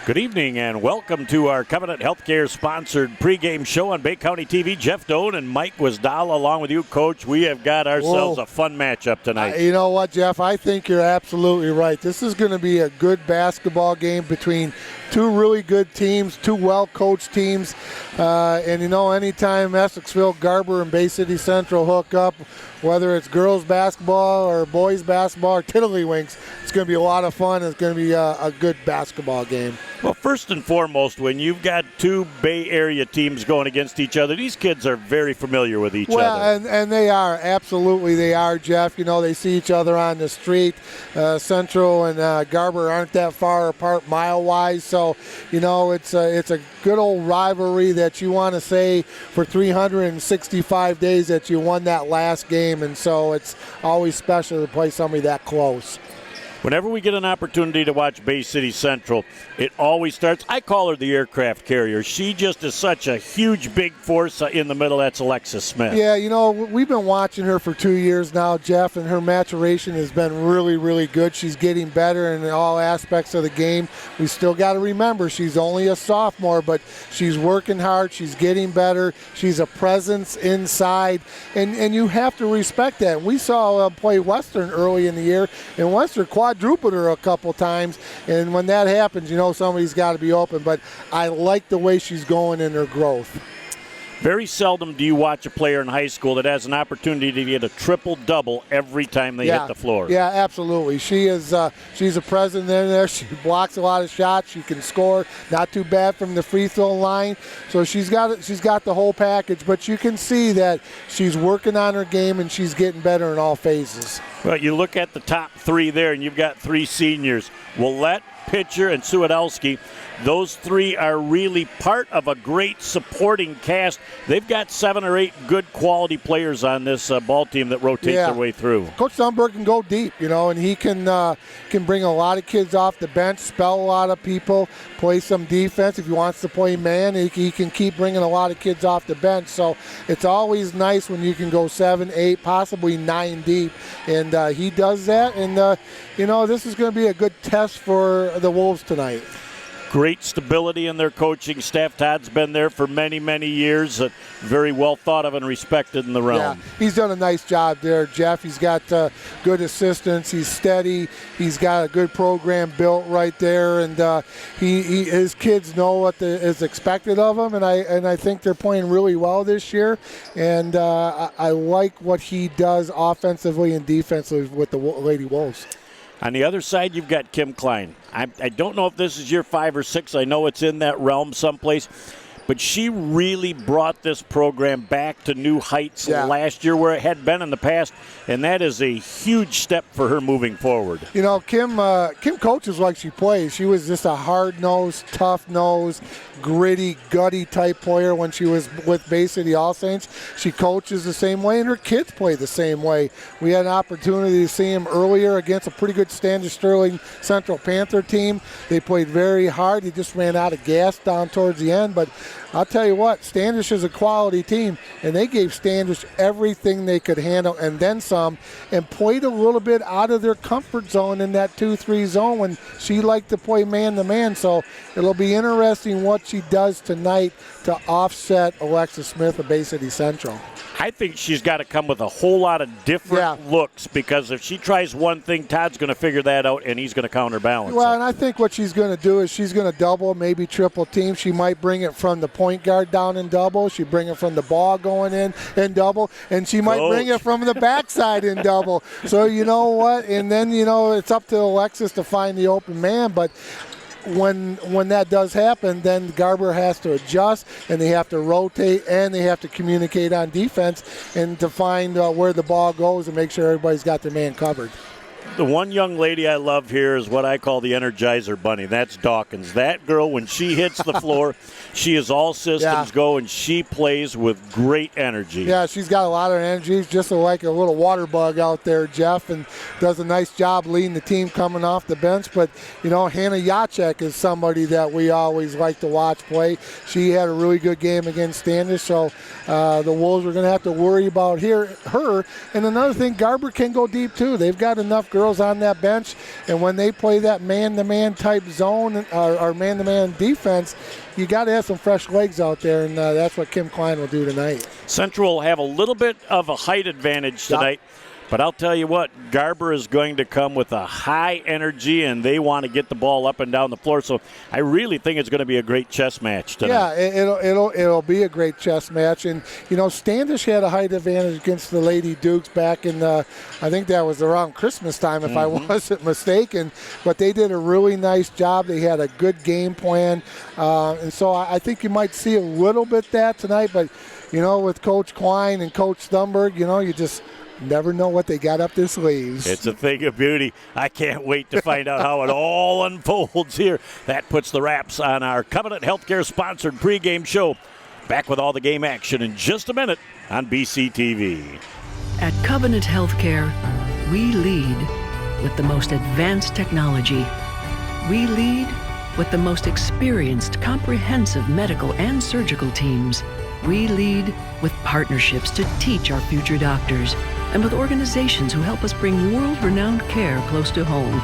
Good evening and welcome to our Covenant Healthcare sponsored pregame show on Bay County TV. Jeff Doan and Mike Wisdala along with you, Coach. We have got ourselves a fun matchup tonight. You know what, Jeff? I think you're absolutely right. This is going to be a good basketball game between two really good teams, two well-coached teams. And, you know, anytime Esseville, Garber, and Bay City Central hook up, whether it's girls basketball or boys basketball or tiddlywinks, it's going to be a lot of fun. It's going to be a good basketball game. Well, first and foremost, when you've got two Bay Area teams going against each other, these kids are very familiar with each other. Well, and they are. Absolutely they are, Jeff. You know, they see each other on the street. Central and Garber aren't that far apart mile-wise. So, you know, it's a good old rivalry that you want to say for 365 days that you won that last game. And so it's always special to play somebody that close. Whenever we get an opportunity to watch Bay City Central, it always starts, I call her the aircraft carrier. She just is such a huge, big force in the middle. That's Alexis Smith. Yeah, you know, we've been watching her for 2 years now, Jeff, and her maturation has been really, really good. She's getting better in all aspects of the game. We still got to remember she's only a sophomore, but she's working hard. She's getting better. She's a presence inside, and you have to respect that. We saw her play Western early in the year, and Western quadrupled her a couple times, and when that happens, you know somebody's got to be open. But I like the way she's going in her growth. Very seldom do you watch a player in high school that has an opportunity to get a triple-double every time they hit the floor. Yeah, absolutely. She's a presence in there. She blocks a lot of shots. She can score. Not too bad from the free throw line. So she's got the whole package. But you can see that she's working on her game and she's getting better in all phases. Well, you look at the top three there, and you've got three seniors. Willette, Pitcher, and Suedelski. Those three are really part of a great supporting cast. They've got 7 or 8 good quality players on this ball team that rotate their way through. Coach Thunberg can go deep, you know, and he can bring a lot of kids off the bench, spell a lot of people, play some defense. If he wants to play man, he can keep bringing a lot of kids off the bench. So it's always nice when you can go 7, 8, possibly 9 deep, and he does that. And, you know, this is going to be a good test for the Wolves tonight. Great stability in their coaching staff. Todd's been there for many, many years. Very well thought of and respected in the realm. Yeah, he's done a nice job there, Jeff. He's got good assistants. He's steady. He's got a good program built right there, and his kids know what is expected of them. And I think they're playing really well this year. And I like what he does offensively and defensively with the Lady Wolves. On the other side, you've got Kim Klein. I don't know if this is year 5 or 6. I know it's in that realm someplace. But she really brought this program back to new heights last year where it had been in the past, and that is a huge step for her moving forward. You know, Kim coaches like she plays. She was just a hard-nosed, tough-nosed, gritty, gutty type player when she was with Bay City All Saints. She coaches the same way, and her kids play the same way. We had an opportunity to see them earlier against a pretty good Standish Sterling Central Panther team. They played very hard. They just ran out of gas down towards the end, but I'll tell you what, Standish is a quality team, and they gave Standish everything they could handle and then some, and played a little bit out of their comfort zone in that 2-3 zone when she liked to play man-to-man. So it'll be interesting what she does tonight to offset Alexis Smith of Bay City Central. I think she's got to come with a whole lot of different looks, because if she tries one thing, Todd's going to figure that out, and he's going to counterbalance Well, it. and I think what she's going to do is she's going to double, maybe triple team. She might bring it from the point guard down and double. She bring it from the ball going in and double, and she might bring it from the backside and double. So you know what? And then, you know, it's up to Alexis to find the open man, but when that does happen, then Garber has to adjust, and they have to rotate, and they have to communicate on defense and to find where the ball goes and make sure everybody's got their man covered. The one young lady I love here is what I call the Energizer Bunny. That's Dawkins. That girl, when she hits the floor, she is all systems go, and she plays with great energy. Yeah, she's got a lot of energy. She's just like a little water bug out there, Jeff, and does a nice job leading the team coming off the bench. But, you know, Hannah Jacek is somebody that we always like to watch play. She had a really good game against Standish, so the Wolves are going to have to worry about her. And another thing, Garber can go deep, too. They've got enough tough girls on that bench, and when they play that man-to-man type zone or man-to-man defense, you got to have some fresh legs out there, and that's what Kim Klein will do tonight. Central will have a little bit of a height advantage tonight. Yep. But I'll tell you what, Garber is going to come with a high energy, and they want to get the ball up and down the floor. So I really think it's going to be a great chess match tonight. Yeah, it'll be a great chess match. And, Standish had a height advantage against the Lady Dukes back in, I think that was around Christmas time, if I wasn't mistaken. But they did a really nice job. They had a good game plan. And so I think you might see a little bit that tonight. But, with Coach Klein and Coach Thunberg, you just never know what they got up their sleeves. It's a thing of beauty. I can't wait to find out how it all unfolds here. That puts the wraps on our Covenant Healthcare sponsored pregame show. Back with all the game action in just a minute on BCTV. At Covenant Healthcare, we lead with the most advanced technology. We lead with the most experienced, comprehensive medical and surgical teams. We lead with partnerships to teach our future doctors, and with organizations who help us bring world-renowned care close to home.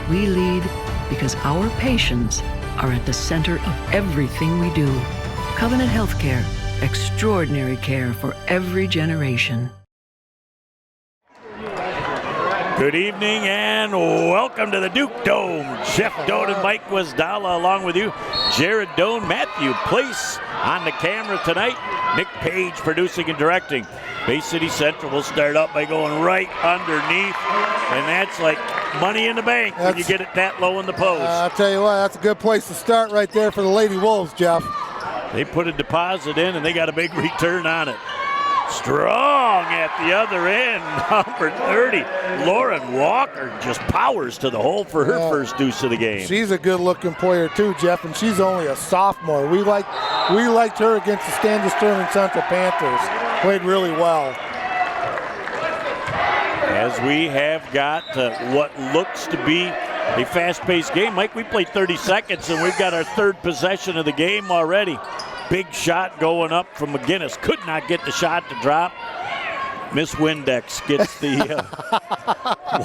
We lead because our patients are at the center of everything we do. Covenant Healthcare, extraordinary care for every generation. Good evening and welcome to the Duke Dome. Jeff Doan and Mike Wasdala along with you. Jared Doan, Matthew Place on the camera tonight. Nick Page producing and directing. Bay City Central will start up by going right underneath, and that's like money in the bank when you get it that low in the post. I'll tell you what, that's a good place to start right there for the Lady Wolves, Jeff. They put a deposit in, and they got a big return on it. Strong at the other end, number 30. Lauren Walker just powers to the hole for her first deuce of the game. She's a good-looking player too, Jeff, and she's only a sophomore. We liked her against the Standish Sterling Central Panthers. Played really well. As we have got what looks to be a fast-paced game. Mike, we played 30 seconds, and we've got our third possession of the game already. Big shot going up from McGinnis. Could not get the shot to drop. Miss Windex gets the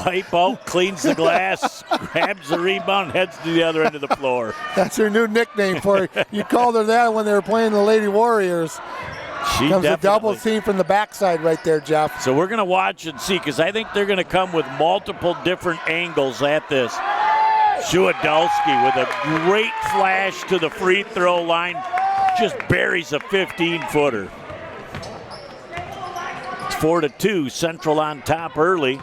wipe out, cleans the glass, grabs the rebound, heads to the other end of the floor. That's her new nickname for her. You called her that when they were playing the Lady Warriors. She comes a double team from the backside right there, Jeff. So we're going to watch and see, because I think they're going to come with multiple different angles at this. Shuadowski with a great flash to the free throw line. Just buries a 15-footer. It's 4-2. Central on top early.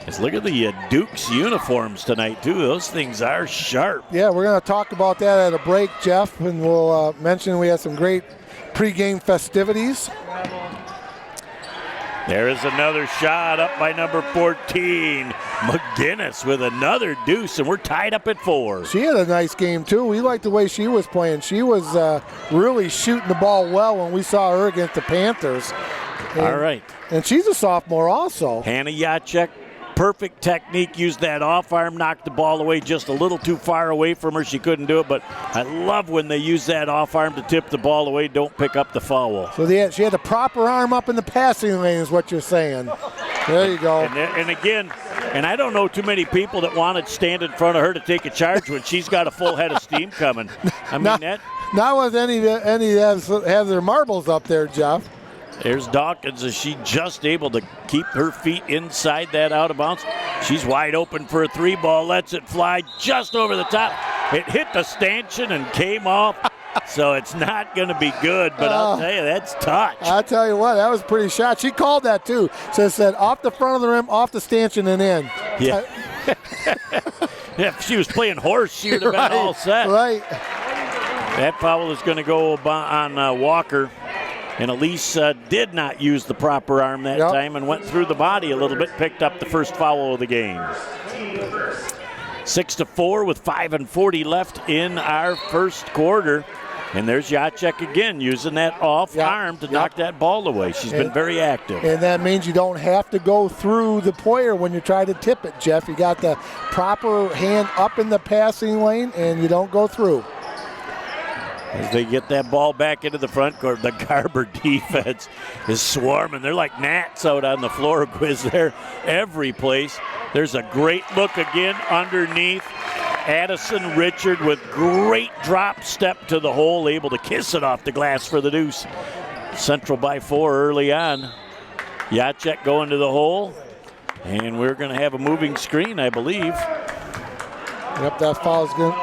Let's look at the Dukes uniforms tonight, too. Those things are sharp. Yeah, we're going to talk about that at a break, Jeff, and we'll mention we had some great pregame festivities. There is another shot up by number 14. McGinnis with another deuce, and we're tied up at 4. She had a nice game, too. We liked the way she was playing. She was really shooting the ball well when we saw her against the Panthers. All right. And she's a sophomore also. Hannah Jacek, perfect technique, used that off arm, knocked the ball away just a little too far away from her. She couldn't do it, but I love when they use that off arm to tip the ball away, don't pick up the foul. So she had the proper arm up in the passing lane is what you're saying. There you go. And again, and I don't know too many people that want to stand in front of her to take a charge when she's got a full head of steam coming. I mean, not with any have their marbles up there, Jeff. There's Dawkins. Is she just able to keep her feet inside that out of bounds? She's wide open for a 3 ball, lets it fly just over the top. It hit the stanchion and came off, so it's not going to be good, but I'll tell you, that's touch. I'll tell you what, that was a pretty shot. She called that too. So it said off the front of the rim, off the stanchion and in. Yeah. Yeah, if she was playing horse, she would have been all set. Right. That foul is going to go on Walker. And Elise did not use the proper arm that time and went through the body a little bit, picked up the first foul of the game. 6-4 with 5:40 left in our first quarter. And there's Jacek again using that off arm to knock that ball away. She's been very active. And that means you don't have to go through the player when you try to tip it, Jeff. You got the proper hand up in the passing lane and you don't go through. As they get that ball back into the front court, the Garber defense is swarming. They're like gnats out on the floor, Quiz, there every place. There's a great look again underneath. Addison Richard with great drop step to the hole, able to kiss it off the glass for the deuce. Central by 4 early on. Jacek going to the hole, and we're going to have a moving screen, I believe. Yep, that foul's good.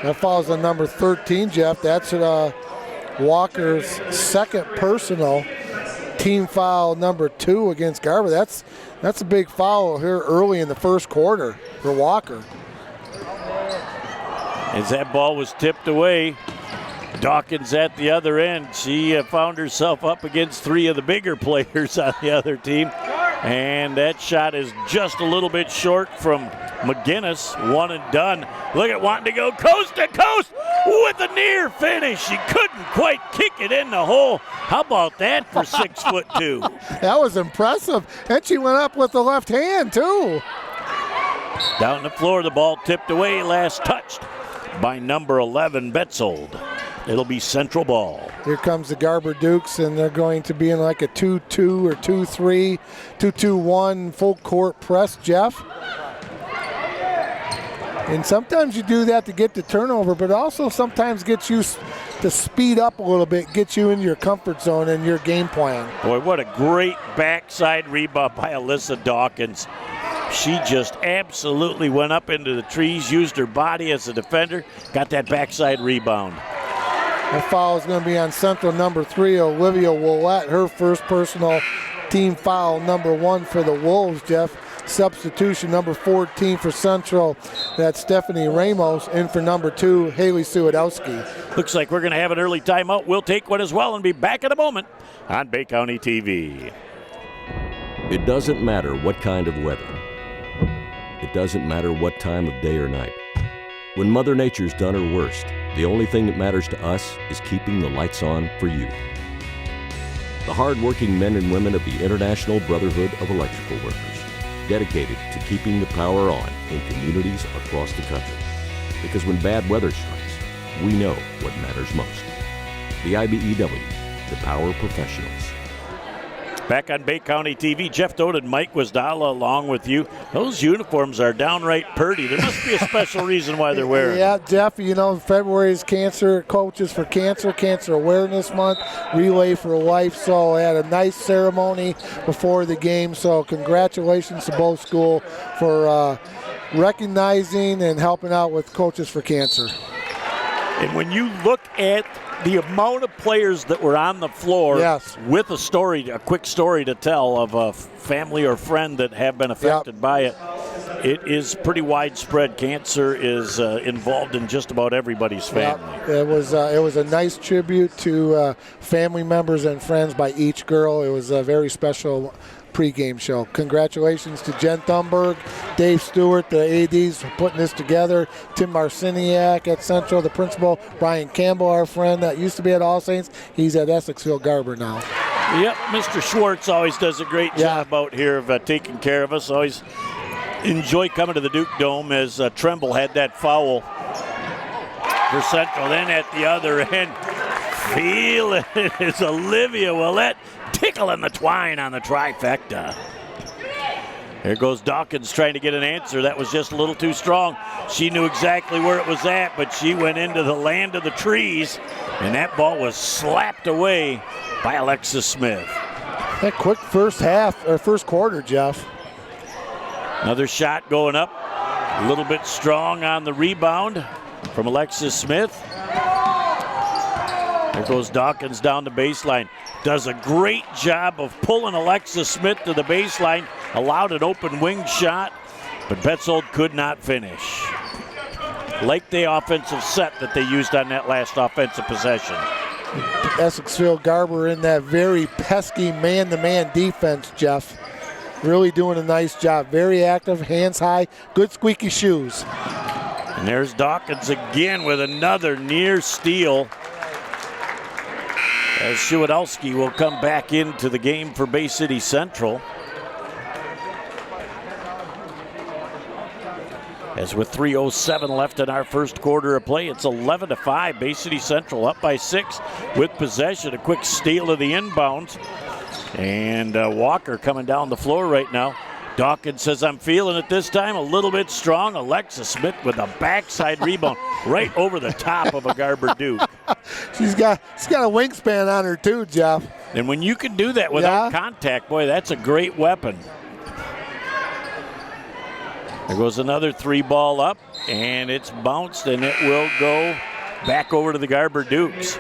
That foul's on number 13, Jeff. That's Walker's second personal. Team foul number 2 against Garber. That's a big foul here early in the first quarter for Walker. As that ball was tipped away, Dawkins at the other end. She found herself up against 3 of the bigger players on the other team. And that shot is just a little bit short from McGinnis. One and done. Look at wanting to go coast to coast with a near finish. She couldn't quite kick it in the hole. How about that for 6'2"? That was impressive. And she went up with the left hand, too. Down the floor, the ball tipped away, last touched by number 11, Betzold. It'll be Central ball. Here comes the Garber Dukes, and they're going to be in like a 2-2 or 2-3, 2-2-1 full court press, Jeff. And sometimes you do that to get the turnover, but also sometimes gets you to speed up a little bit, get you into your comfort zone and your game plan. Boy, what a great backside rebound by Alyssa Dawkins. She just absolutely went up into the trees, used her body as a defender, got that backside rebound. The foul is going to be on Central number 3, Olivia Willette, her first personal, team foul number 1 for the Wolves, Jeff. Substitution number 14 for Central, that's Stephanie Ramos. In for number 2, Haley Suwadowski. Looks like we're going to have an early timeout. We'll take one as well and be back in a moment on Bay County TV. It doesn't matter what kind of weather. It doesn't matter what time of day or night. When Mother Nature's done her worst, the only thing that matters to us is keeping the lights on for you. The hard-working men and women of the International Brotherhood of Electrical Workers, dedicated to keeping the power on in communities across the country. Because when bad weather strikes, we know what matters most. The IBEW, the power professionals. Back on Bay County TV, Jeff Dodd and Mike Wisdala along with you. Those uniforms are downright purty. There must be a special reason why they're wearing them. Yeah, Jeff, you know, February is Cancer Coaches for Cancer Awareness Month, Relay for Life. So I had a nice ceremony before the game. So congratulations to both schools for recognizing and helping out with Coaches for Cancer. And when you look at the amount of players that were on the floor, yes, with a quick story to tell of a family or friend that have been affected by it, it is pretty widespread. Cancer is involved in just about everybody's family. It was a nice tribute to family members and friends by each girl. It was a very special pregame show. Congratulations to Jen Thunberg, Dave Stewart, the ADs for putting this together, Tim Marciniak at Central, the principal, Brian Campbell, our friend that used to be at All Saints. He's at Essexville Garber now. Yep, Mr. Schwartz always does a great job out here of taking care of us. Always enjoy coming to the Duke Dome as Tremble had that foul for Central. Then at the other end, feel it is Olivia Willette tickling the twine on the trifecta. There goes Dawkins trying to get an answer. That was just a little too strong. She knew exactly where it was at, but she went into the land of the trees, and that ball was slapped away by Alexis Smith. That quick first quarter, Jeff. Another shot going up. A little bit strong on the rebound from Alexis Smith. There goes Dawkins down the baseline. Does a great job of pulling Alexis Smith to the baseline. Allowed an open wing shot, but Betzold could not finish. Like the offensive set that they used on that last offensive possession. Essexville Garber in that very pesky man-to-man defense, Jeff. Really doing a nice job. Very active, hands high, good squeaky shoes. And there's Dawkins again with another near steal. As Suwadowski will come back into the game for Bay City Central. As with 3:07 left in our first quarter of play, it's 11-5. Bay City Central up by 6 with possession. A quick steal of the inbounds. And Walker coming down the floor right now. Dawkins says, I'm feeling it this time a little bit strong. Alexis Smith with a backside rebound right over the top of a Garber Duke. She's got a wingspan on her too, Jeff. And when you can do that without contact, boy, that's a great weapon. There goes another 3-ball up, and it's bounced, and it will go back over to the Garber Dukes.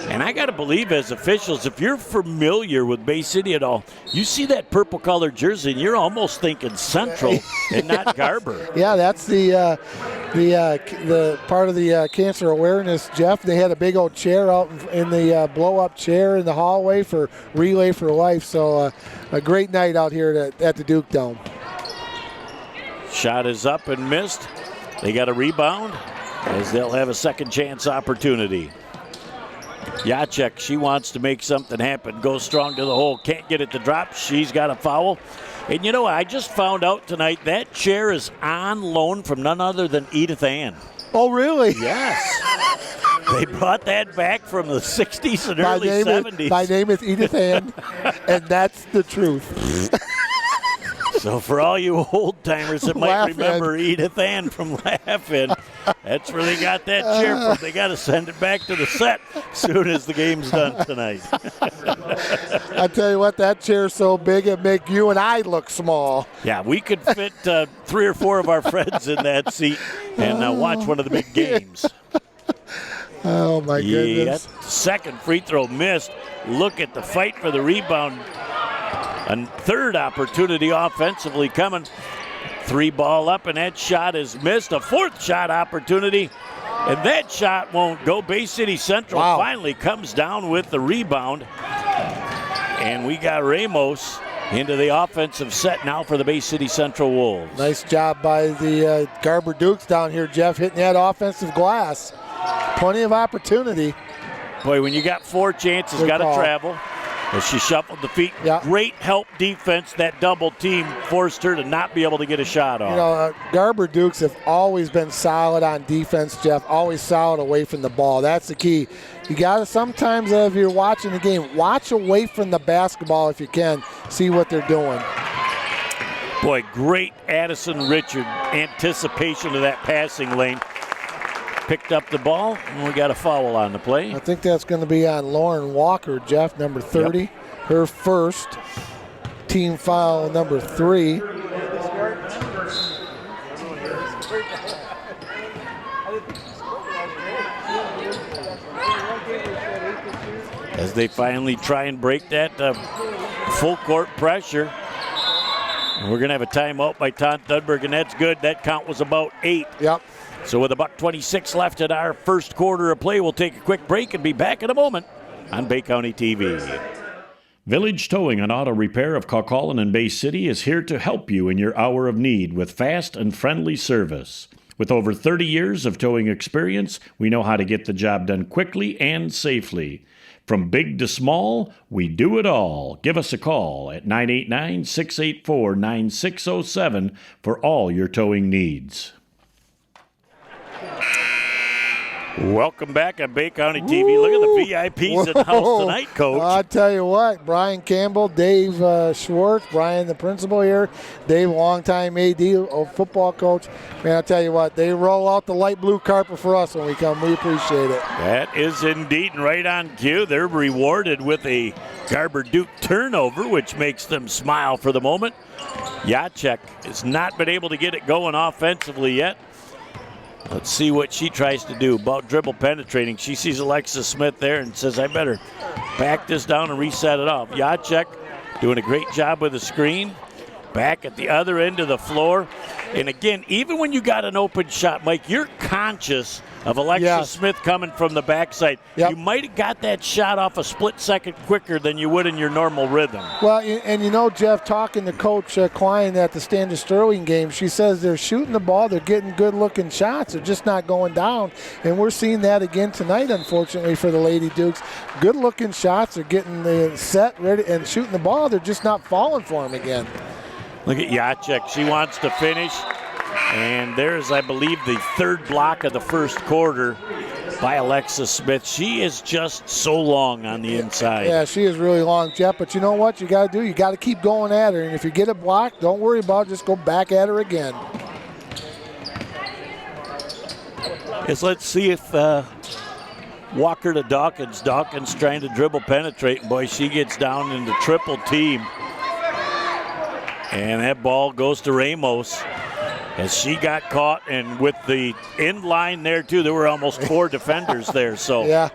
And I got to believe, as officials, if you're familiar with Bay City at all, you see that purple-colored jersey, and you're almost thinking Central and not Garber. Yeah, that's the part of the cancer awareness, Jeff. They had a big old chair out in the blow-up chair in the hallway for Relay for Life. So a great night out here at the Duke Dome. Shot is up and missed. They got a rebound as they'll have a second chance opportunity. Jacek, she wants to make something happen. Goes strong to the hole. Can't get it to drop. She's got a foul. And you know, I just found out tonight that chair is on loan from none other than Edith Ann. Oh, really? Yes. They brought that back from the 60s and early 70s. My name is Edith Ann, and that's the truth. So for all you old-timers that might remember Edith Ann from Laugh-In, that's where they got that chair from. They got to send it back to the set as soon as the game's done tonight. I tell you what, that chair's so big it make you and I look small. Yeah, we could fit 3 or 4 of our friends in that seat and watch one of the big games. Oh, my goodness. Second free throw missed. Look at the fight for the rebound. A third opportunity offensively coming. 3-ball up, and that shot is missed. A fourth shot opportunity, and that shot won't go. Bay City Central finally comes down with the rebound. And we got Ramos into the offensive set now for the Bay City Central Wolves. Nice job by the Garber Dukes down here, Jeff, hitting that offensive glass. Plenty of opportunity. Boy, when you got 4 chances, got to travel. As she shuffled the feet, great help defense. That double team forced her to not be able to get a shot off. You know, Garber Dukes have always been solid on defense, Jeff, always solid away from the ball. That's the key. You got to sometimes, if you're watching the game, watch away from the basketball if you can, see what they're doing. Boy, great Addison Richard anticipation of that passing lane. Picked up the ball, and we got a foul on the play. I think that's going to be on Lauren Walker, Jeff, number 30. Yep. Her first team foul, number 3. As they finally try and break that full court pressure. And we're going to have a timeout by Ton Thunberg, and that's good. That count was about 8. Yep. So with $1:26 left in our first quarter of play, we'll take a quick break and be back in a moment on Bay County TV. Village Towing and Auto Repair of Kaukaulin and Bay City is here to help you in your hour of need with fast and friendly service. With over 30 years of towing experience, we know how to get the job done quickly and safely. From big to small, we do it all. Give us a call at 989-684-9607 for all your towing needs. Welcome back on Bay County TV. Look at the VIPs in the house tonight, Coach. I'll tell you what, Brian Campbell, Dave Schwartz, Brian the principal here, Dave, longtime AD, football coach. Man, I'll tell you what, they roll out the light blue carpet for us when we come. We appreciate it. That is indeed right on cue. They're rewarded with a Garber Duke turnover, which makes them smile for the moment. Jacek has not been able to get it going offensively yet. Let's see what she tries to do about dribble penetrating. She sees Alexis Smith there and says, I better back this down and reset it off. Jacek doing a great job with the screen. Back at the other end of the floor. And again, even when you got an open shot, Mike, you're conscious of Alexis Smith coming from the backside. You might have got that shot off a split second quicker than you would in your normal rhythm. Well, and you know, Jeff, talking to Coach Klein at the Standard Sterling game, she says they're shooting the ball, they're getting good-looking shots, they're just not going down. And we're seeing that again tonight, unfortunately, for the Lady Dukes. Good-looking shots, they're getting the set ready and shooting the ball, they're just not falling for them again. Look at Jacek. She wants to finish. And there's, I believe, the third block of the first quarter by Alexis Smith. She is just so long on the inside. Yeah, she is really long, Jeff. But you know what you got to do? You got to keep going at her. And if you get a block, don't worry about it. Just go back at her again. Yes, let's see if Walker to Dawkins. Dawkins trying to dribble penetrate. Boy, she gets down into triple team. And that ball goes to Ramos as she got caught. And with the end line there, too, there were almost 4 defenders there. So yeah,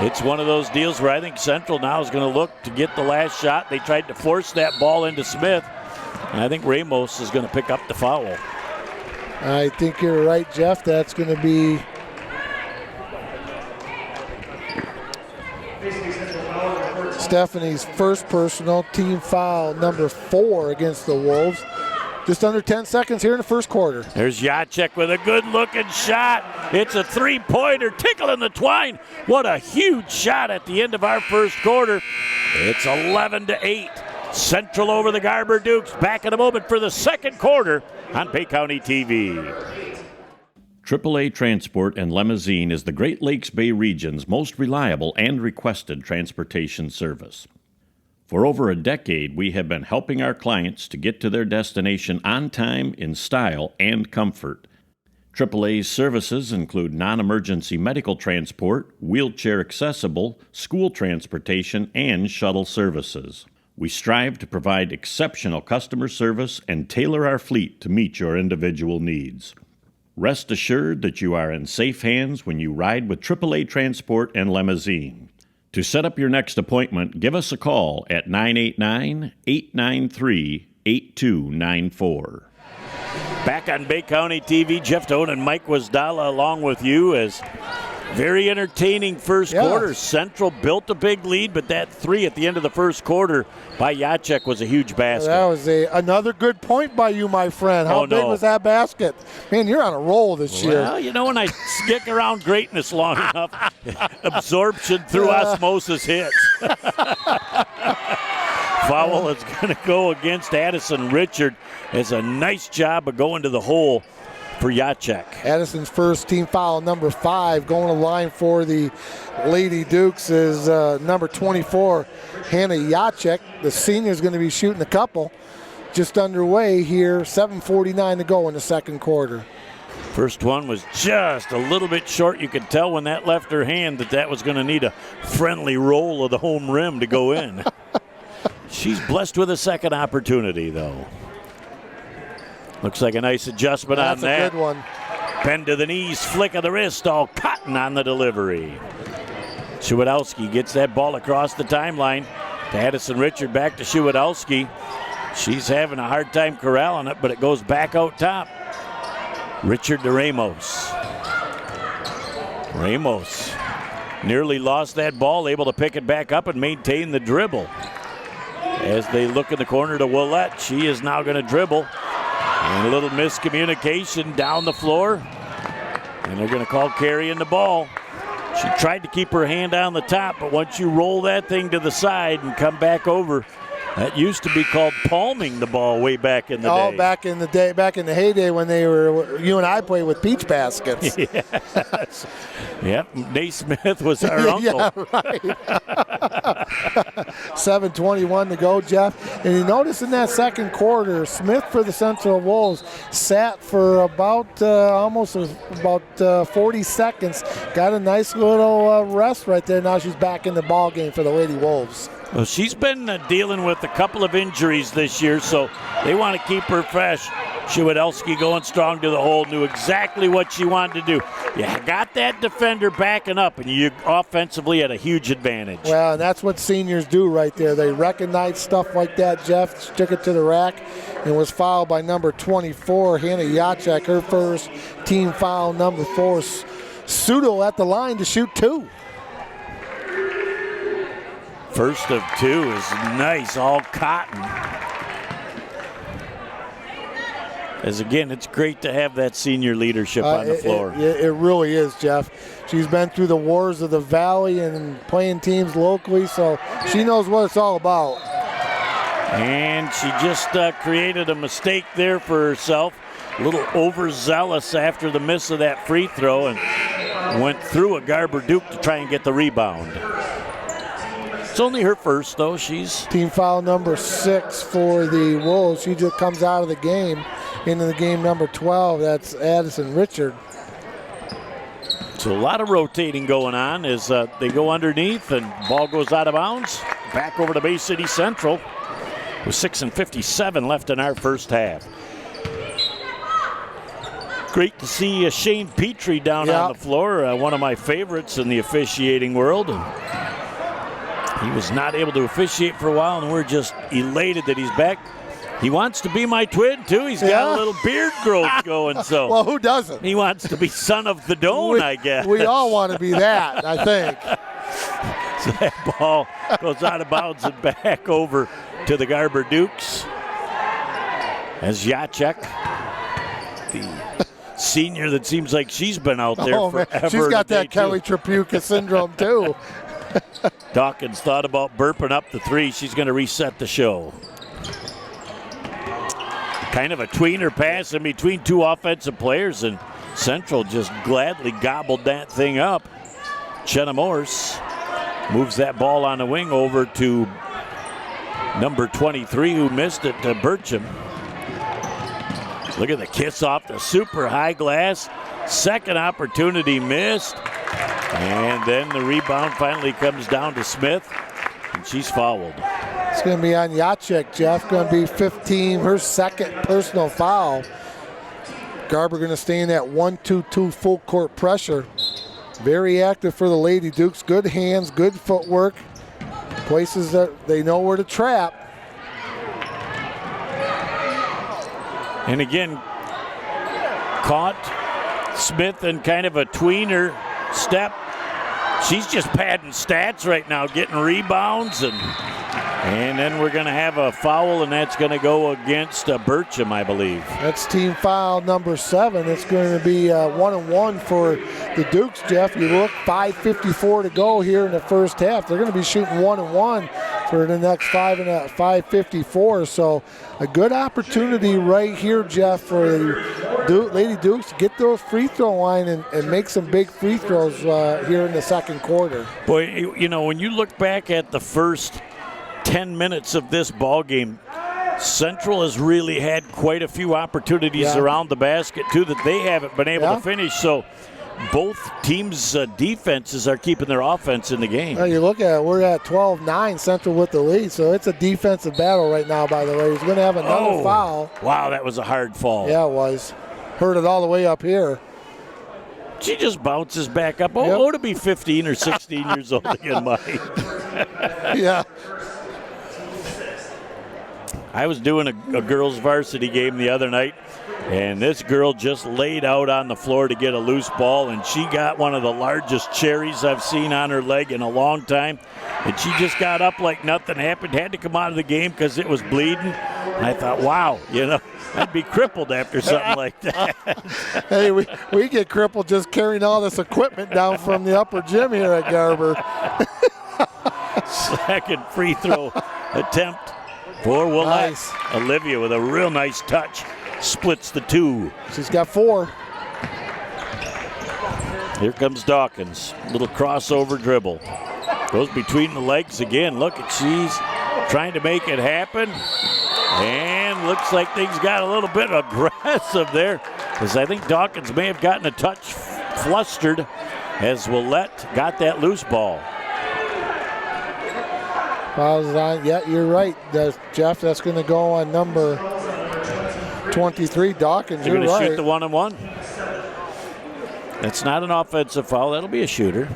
it's one of those deals where I think Central now is going to look to get the last shot. They tried to force that ball into Smith. And I think Ramos is going to pick up the foul. I think you're right, Jeff. That's going to be Stephanie's first personal, team foul number 4 against the Wolves. Just under 10 seconds here in the first quarter. There's Jacek with a good-looking shot. It's a three-pointer, tickling the twine. What a huge shot at the end of our first quarter. It's 11-8. Central over the Garber Dukes. Back in a moment for the second quarter on Bay County TV. AAA Transport and Limousine is the Great Lakes Bay region's most reliable and requested transportation service. For over a decade, we have been helping our clients to get to their destination on time, in style, and comfort. AAA's services include non-emergency medical transport, wheelchair accessible, school transportation, and shuttle services. We strive to provide exceptional customer service and tailor our fleet to meet your individual needs. Rest assured that you are in safe hands when you ride with AAA Transport and Limousine. To set up your next appointment, give us a call at 989-893-8294. Back on Bay County TV, Jeff Doan and Mike Wasdala along with you as very entertaining first quarter. Central built a big lead, but that 3 at the end of the first quarter by Jacek was a huge basket. That was another good point by you, my friend. How big was that basket? Man, you're on a roll this year. Well, you know, when I stick around greatness long enough, absorption through osmosis hits. Foul is going to go against Addison Richard. It's a nice job of going to the hole for Jacek. Addison's first team foul, number 5. Going to line for the Lady Dukes is number 24, Hannah Jacek. The senior is going to be shooting a couple. Just underway here, 7:49 to go in the second quarter. First one was just a little bit short. You could tell when that left her hand that was going to need a friendly roll of the home rim to go in. She's blessed with a second opportunity, though. Looks like a nice adjustment on that. That's a good one. Bend to the knees, flick of the wrist, all cotton on the delivery. Shuwadowski gets that ball across the timeline to Addison Richard, back to Shuwadowski. She's having a hard time corralling it, but it goes back out top. Richard to Ramos. Ramos nearly lost that ball, able to pick it back up and maintain the dribble. As they look in the corner to Willette, she is now going to dribble. And a little miscommunication down the floor. And they're going to call carrying the ball. She tried to keep her hand on the top, but once you roll that thing to the side and come back over, that used to be called palming the ball way back in the day. Oh, back in the heyday when you and I played with peach baskets. Yes. Yep, Nate Smith was our uncle. Yeah, right. 7:21 to go, Jeff. And you notice in that second quarter, Smith for the Central Wolves sat for about 40 seconds. Got a nice little rest right there. Now she's back in the ball game for the Lady Wolves. Well, she's been dealing with a couple of injuries this year, so they want to keep her fresh. Shuwadowski going strong to the hole, knew exactly what she wanted to do. You got that defender backing up, and you offensively had a huge advantage. Well, and that's what seniors do right there. They recognize stuff like that. Jeff took it to the rack and was fouled by number 24, Hannah Jacek, her first team foul, number 4. Sudo at the line to shoot 2. First of 2 is nice, all cotton. As again, it's great to have that senior leadership on the floor. It really is, Jeff. She's been through the wars of the Valley and playing teams locally, so she knows what it's all about. And she just created a mistake there for herself. A little overzealous after the miss of that free throw and went through a Garber Duke to try and get the rebound. It's only her first, though. She's team foul number 6 for the Wolves. She just comes out of the game into the game number 12. That's Addison Richard. So a lot of rotating going on as they go underneath and ball goes out of bounds. Back over to Bay City Central with 6:57 left in our first half. Great to see Shane Petrie down on the floor, one of my favorites in the officiating world. He was not able to officiate for a while, and we're just elated that he's back. He wants to be my twin, too. He's got a little beard growth going. So well, who doesn't? He wants to be son of the Doan, I guess. We all want to be that, I think. So that ball goes out of bounds and back over to the Garber Dukes. As Jacek, the senior that seems like she's been out there forever. Man. She's got that Kelly Tripucka syndrome, too. Dawkins thought about burping up the three. She's going to reset the show. Kind of a tweener pass in between two offensive players, and Central just gladly gobbled that thing up. Chenna Morse moves that ball on the wing over to number 23, who missed it, to Burcham. Look at the kiss off the super high glass. Second opportunity missed. And then the rebound finally comes down to Smith, and she's fouled. It's going to be on Jacek, Jeff. Going to be 15, her second personal foul. Garber going to stay in that 1-2-2 full court pressure. Very active for the Lady Dukes. Good hands, good footwork. Places that they know where to trap. And again, caught Smith in kind of a tweener step. She's just padding stats right now, getting rebounds, and then we're going to have a foul, and that's going to go against Burcham, I believe. That's team foul number 7. It's going to be 1-1 for the Dukes, Jeff. You look, 5:54 to go here in the first half. They're going to be shooting 1-1 for the next 5:54. So a good opportunity right here, Jeff, for the Lady Dukes to get those free throw line and make some big free throws here in the second quarter. Boy, you know, when you look back at the first 10 minutes of this ball game, Central has really had quite a few opportunities around the basket, too, that they haven't been able to finish. So both teams' defenses are keeping their offense in the game. Well, you look at it, we're at 12-9, Central with the lead, so it's a defensive battle right now by the Ladies. Going to have another foul. Wow, that was a hard fall. Yeah, it was. Heard it all the way up here. She just bounces back up. Oh, to be 15 or 16 years old again, Mike. Yeah. I was doing a girls' varsity game the other night, and this girl just laid out on the floor to get a loose ball, and she got one of the largest cherries I've seen on her leg in a long time. And she just got up like nothing happened, had to come out of the game because it was bleeding. And I thought, wow, you know, I'd be crippled after something like that. Hey, we get crippled just carrying all this equipment down from the upper gym here at Garber. Second free throw attempt for Willette. Nice. Olivia with a real nice touch splits the two. She's got 4. Here comes Dawkins. Little crossover dribble. Goes between the legs again. Look at, she's trying to make it happen. And looks like things got a little bit aggressive there, because I think Dawkins may have gotten a touch flustered as Willette got that loose ball. Fouls on. Yeah, you're right, Jeff. That's going to go on number 23, Dawkins. They're going to shoot the 1-on-1. That's not an offensive foul. That'll be a shooter.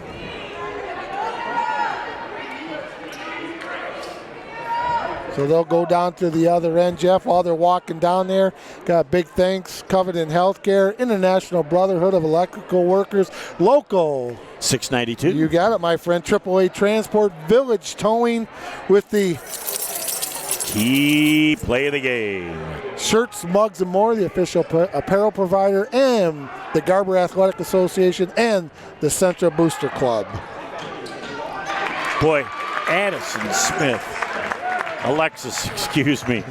So they'll go down to the other end, Jeff, while they're walking down there. Got big thanks, Covenant Healthcare, International Brotherhood of Electrical Workers, Local 692. You got it, my friend. AAA Transport, Village Towing with the key play of the game. Shirts, mugs, and more, the official apparel provider, and the Garber Athletic Association, and the Central Booster Club. Boy, Addison Smith Alexis, excuse me,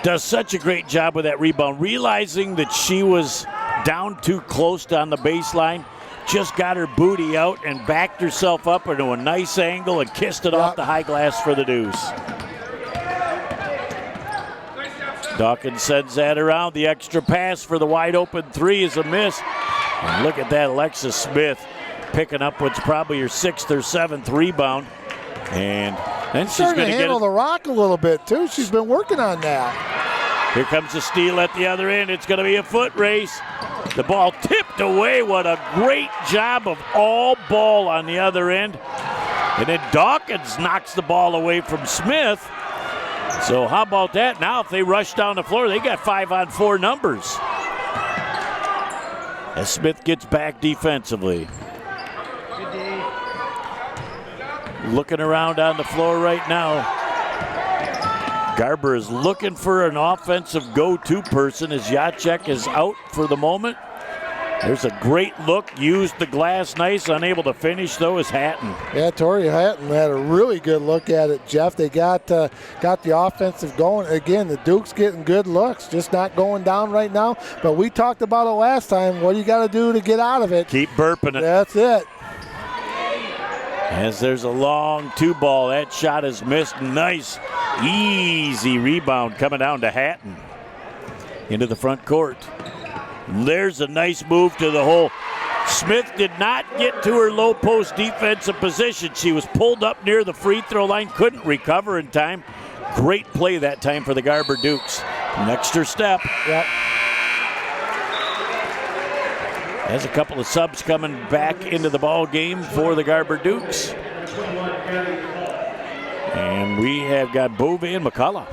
does such a great job with that rebound, realizing that she was down too close on the baseline. Just got her booty out and backed herself up into a nice angle and kissed it off the high glass for the deuce. Dawkins sends that around. The extra pass for the wide open three is a miss. And look at that, Alexis Smith picking up what's probably her 6th or 7th rebound. And then she's going to handle the rock a little bit too. She's been working on that. Here comes the steal at the other end. It's going to be a foot race. The ball tipped away. What a great job of all ball on the other end. And then Dawkins knocks the ball away from Smith. So how about that? Now if they rush down the floor, they got 5-on-4 numbers. As Smith gets back defensively. Looking around on the floor right now. Garber is looking for an offensive go-to person as Jacek is out for the moment. There's a great look, used the glass nice, unable to finish though is Hatton. Yeah, Tori Hatton had a really good look at it, Jeff. They got the offensive going. Again, the Duke's getting good looks, just not going down right now. But we talked about it last time. What do you got to do to get out of it? Keep burping it. That's it. As there's a long 2-ball, that shot is missed. Nice, easy rebound coming down to Hatton. Into the front court. There's a nice move to the hole. Smith did not get to her low post defensive position. She was pulled up near the free throw line, couldn't recover in time. Great play that time for the Garber Dukes. Next her step. Yep. Has a couple of subs coming back into the ball game for the Garber Dukes. And we have got Bove and McCullough.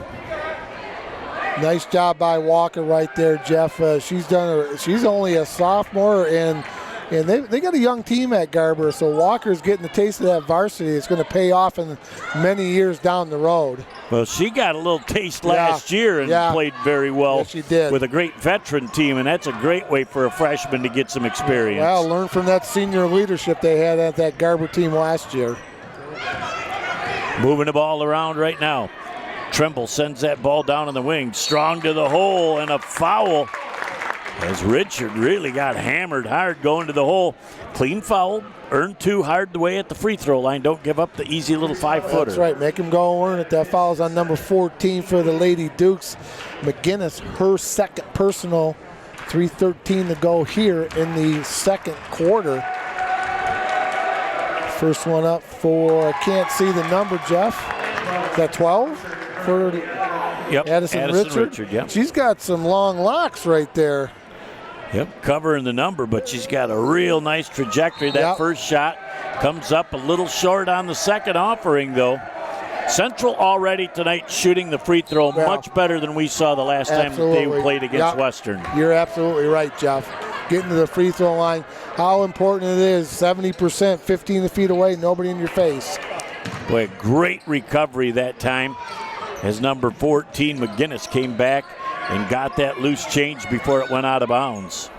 Nice job by Walker right there, Jeff. She's only a sophomore, and they got a young team at Garber, so Walker's getting a taste of that varsity. It's going to pay off in many years down the road. Well, she got a little taste last year and played very well. Yes, she did. With a great veteran team, and that's a great way for a freshman to get some experience. Well, learn from that senior leadership they had at that Garber team last year. Moving the ball around right now. Trimble sends that ball down in the wing. Strong to the hole, and a foul as Richard really got hammered hard going to the hole. Clean foul, earned 2 hard the way at the free throw line. Don't give up the easy little 5-footer. That's right, make him go earn it. That foul's on number 14 for the Lady Dukes. McGinnis, her second personal. 3:13 to go here in the second quarter. First one up for, I can't see the number, Jeff. Is that 12? For Addison Richard. Yep. She's got some long locks right there. Yep, covering the number, but she's got a real nice trajectory. That first shot comes up a little short on the second offering, though. Central already tonight shooting the free throw much better than we saw the last time they played against Western. You're absolutely right, Jeff. Getting to the free throw line, how important it is. 70%, 15 feet away, nobody in your face. Boy, great recovery that time as number 14, McGinnis, came back and got that loose change before it went out of bounds.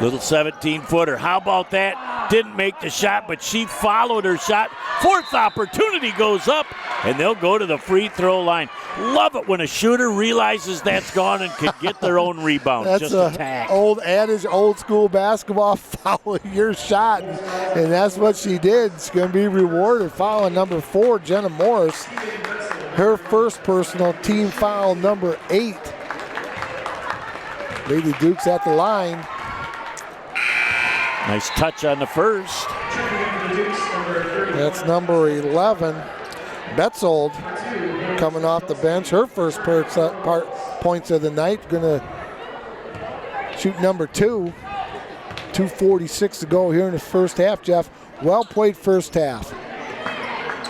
Little 17-footer. How about that? Didn't make the shot, but she followed her shot. Fourth opportunity goes up, and they'll go to the free throw line. Love it when a shooter realizes that's gone and can get their own rebound. That's just attack. Old adage, old school basketball, follow your shot, and that's what she did. It's going to be rewarded. Foul number 4, Jenna Morris. Her first personal, team foul number 8. Lady Dukes at the line. Nice touch on the first. That's number 11. Betzold coming off the bench. Her first points of the night. Going to shoot number 2. 2:46 to go here in the first half, Jeff. Well played first half.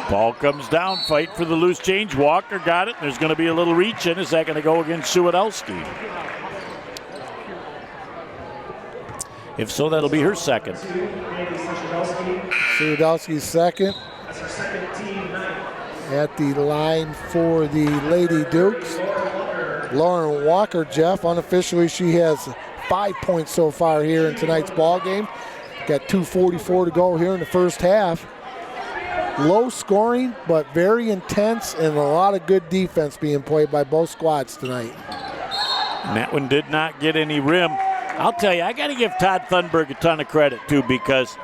Ball comes down, fight for the loose change. Walker got it. There's going to be a little reach in. Is that going to go against Suwadowski? If so, that'll be her second. Suwadowski's second. At the line for the Lady Dukes. Lauren Walker, Jeff, unofficially she has 5 points so far here in tonight's ball game. Got 2:44 to go here in the first half. low scoring, but very intense, and a lot of good defense being played by both squads tonight. And that one did not get any rim. I'll tell you, I got to give Todd Thunberg a ton of credit, too, because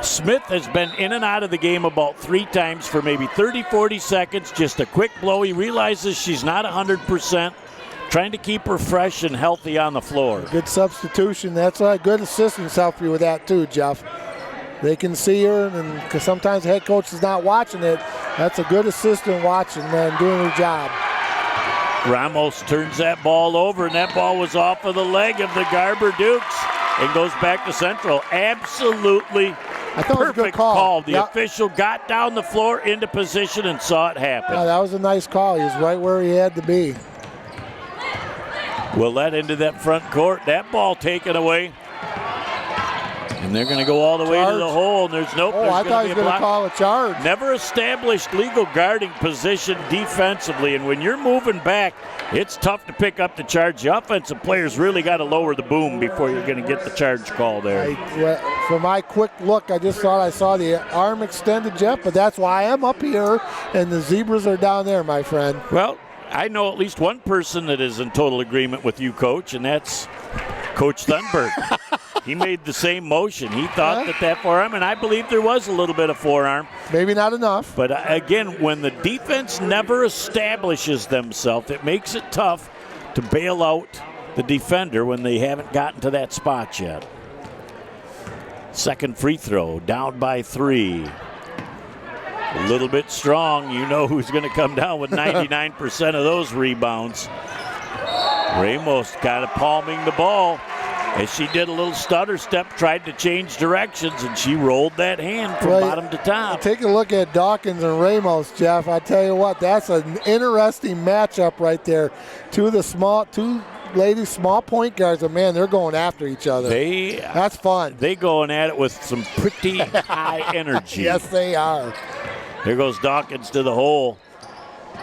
Smith has been in and out of the game about 3 times for maybe 30, 40 seconds, just a quick blow. He realizes she's not 100%, trying to keep her fresh and healthy on the floor. Good substitution. That's right. Good assistants help you with that, too, Jeff. They can see her, and because sometimes the head coach is not watching it, that's a good assistant watching and doing her job. Ramos turns that ball over, and that ball was off of the leg of the Garber Dukes and goes back to Central. Absolutely I thought it was a good call. The official got down the floor into position and saw it happen. Yeah, that was a nice call. He was right where he had to be. Well, that into that front court. That ball taken away. And they're going to go all the way to the hole. And there's I thought he was going to call a charge. Never established legal guarding position defensively. And when you're moving back, it's tough to pick up the charge. The offensive players really got to lower the boom before you're going to get the charge call there. For my quick look, I just thought I saw the arm extended, Jeff, but that's why I am up here, and the Zebras are down there, my friend. Well, I know at least one person that is in total agreement with you, Coach, and that's Coach Thunberg. He made the same motion. He thought that forearm, and I believe there was a little bit of forearm. Maybe not enough. But again, when the defense never establishes themselves, it makes it tough to bail out the defender when they haven't gotten to that spot yet. Second free throw, down by 3. A little bit strong. You know who's going to come down with 99% of those rebounds. Ramos kind of palming the ball. As she did a little stutter step, tried to change directions, and she rolled that hand from bottom to top. Take a look at Dawkins and Ramos, Jeff. I tell you what, that's an interesting matchup right there. Two ladies, small point guards, and man, they're going after each other. That's fun. They going at it with some pretty high energy. Yes, they are. There goes Dawkins to the hole,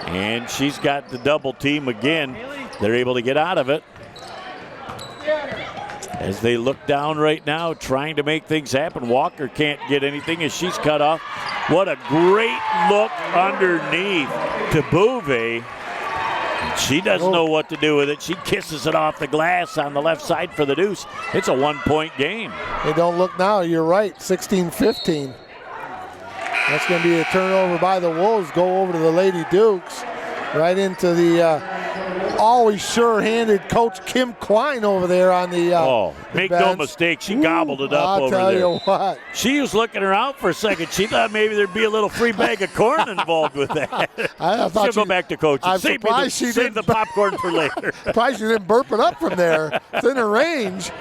and she's got the double team again. They're able to get out of it. As they look down right now, trying to make things happen. Walker can't get anything as she's cut off. What a great look underneath to Bouvet. She doesn't know what to do with it. She kisses it off the glass on the left side for the deuce. It's a 1-point game. They don't look now. You're right, 16-15. That's going to be a turnover by the Wolves. Go over to the Lady Dukes. Right into the always sure-handed Coach Kim Klein over there on the make bench. no mistake, she gobbled it up over there. I'll tell you what. She was looking around for a second. She thought maybe there'd be a little free bag of corn involved with that. She'll go back to coaching. I'm save the popcorn for later. Surprised she didn't burp it up from there. It's in her range.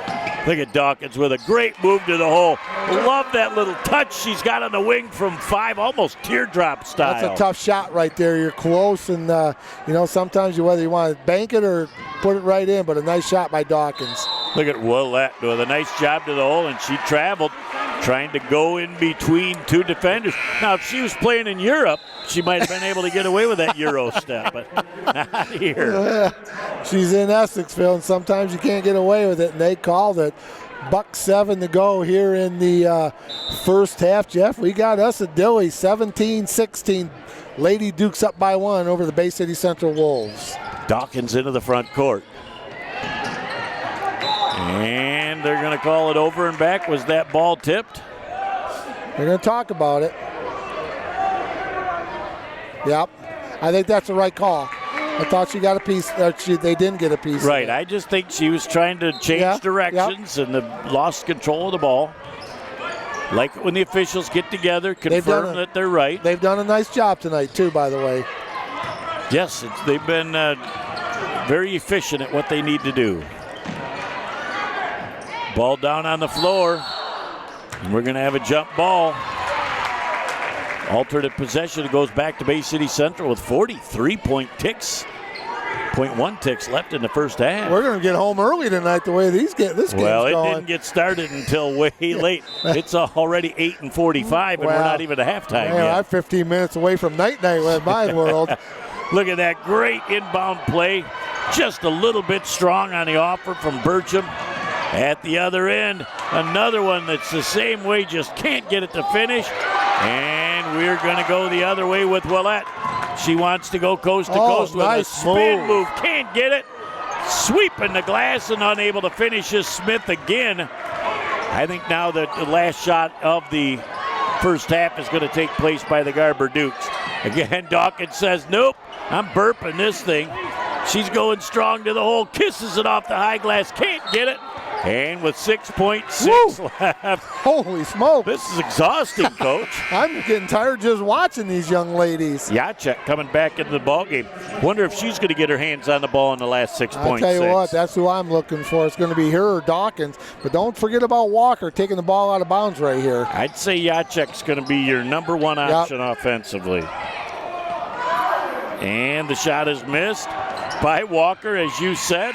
Look at Dawkins with a great move to the hole. Love that little touch she's got on the wing from 5, almost teardrop style. That's a tough shot right there. You're close, and sometimes whether you want to bank it or put it right in, but a nice shot by Dawkins. Look at Willette doing a nice job to the hole, and she traveled, trying to go in between 2 defenders. Now, if she was playing in Europe, she might have been able to get away with that Euro step, but not here. She's in Essexville, and sometimes you can't get away with it, and they called it. $1:07 to go here in the first half. Jeff, we got us a Dilley, 17-16. Lady Dukes up by 1 over the Bay City Central Wolves. Dawkins into the front court. And they're going to call it over and back. Was that ball tipped? They're going to talk about it. Yep. I think that's the right call. I thought she got a piece. They didn't get a piece. Right. I just think she was trying to change directions and lost control of the ball. Like it when the officials get together, confirm that they're right. They've done a nice job tonight, too, by the way. Yes, they've been very efficient at what they need to do. Ball down on the floor, and we're going to have a jump ball. Alternate possession. It goes back to Bay City Central with 43.1 ticks left in the first half. We're going to get home early tonight the way this game's going. Well, it didn't get started until way late. It's already 8:45, and we're not even at halftime yet. I'm 15 minutes away from night-night in my world. Look at that great inbound play. Just a little bit strong on the offer from Burcham. At the other end, another one that's the same way, just can't get it to finish. And And we're going to go the other way with Willette. She wants to go coast to coast with a spin move. Can't get it. Sweeping the glass and unable to finish is Smith again. I think now that the last shot of the first half is going to take place by the Garber Dukes. Again, Dawkins says, nope, I'm burping this thing. She's going strong to the hole, kisses it off the high glass, can't get it. And with 6.6 left. Holy smoke. This is exhausting, Coach. I'm getting tired just watching these young ladies. Jacek coming back into the ballgame. Wonder if she's going to get her hands on the ball in the last 6.6. I'll tell you what, that's who I'm looking for. It's going to be her or Dawkins. But don't forget about Walker taking the ball out of bounds right here. I'd say Jacek's going to be your number one option offensively. And the shot is missed by Walker, as you said.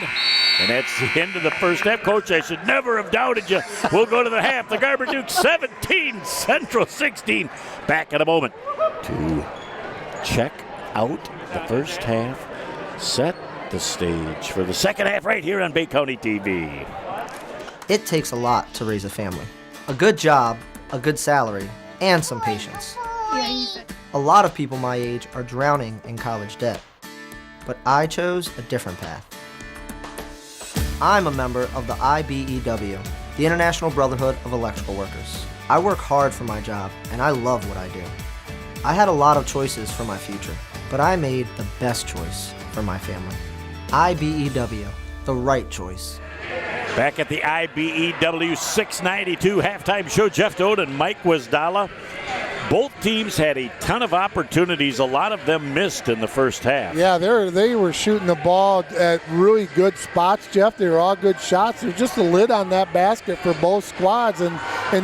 And that's the end of the first half. Coach, I should never have doubted you. We'll go to the half. The Garber Dukes 17, Central 16. Back in a moment to check out the first half, set the stage for the second half right here on Bay County TV. It takes a lot to raise a family. A good job, a good salary, and some patience. A lot of people my age are drowning in college debt. But I chose a different path. I'm a member of the IBEW, the International Brotherhood of Electrical Workers. I work hard for my job, and I love what I do. I had a lot of choices for my future, but I made the best choice for my family. IBEW, the right choice. Back at the IBEW 692 halftime show, Jeff Doden and Mike Wisdala. Both teams had a ton of opportunities. A lot of them missed in the first half. Yeah, they were shooting the ball at really good spots, Jeff. They were all good shots. There's just a lid on that basket for both squads, and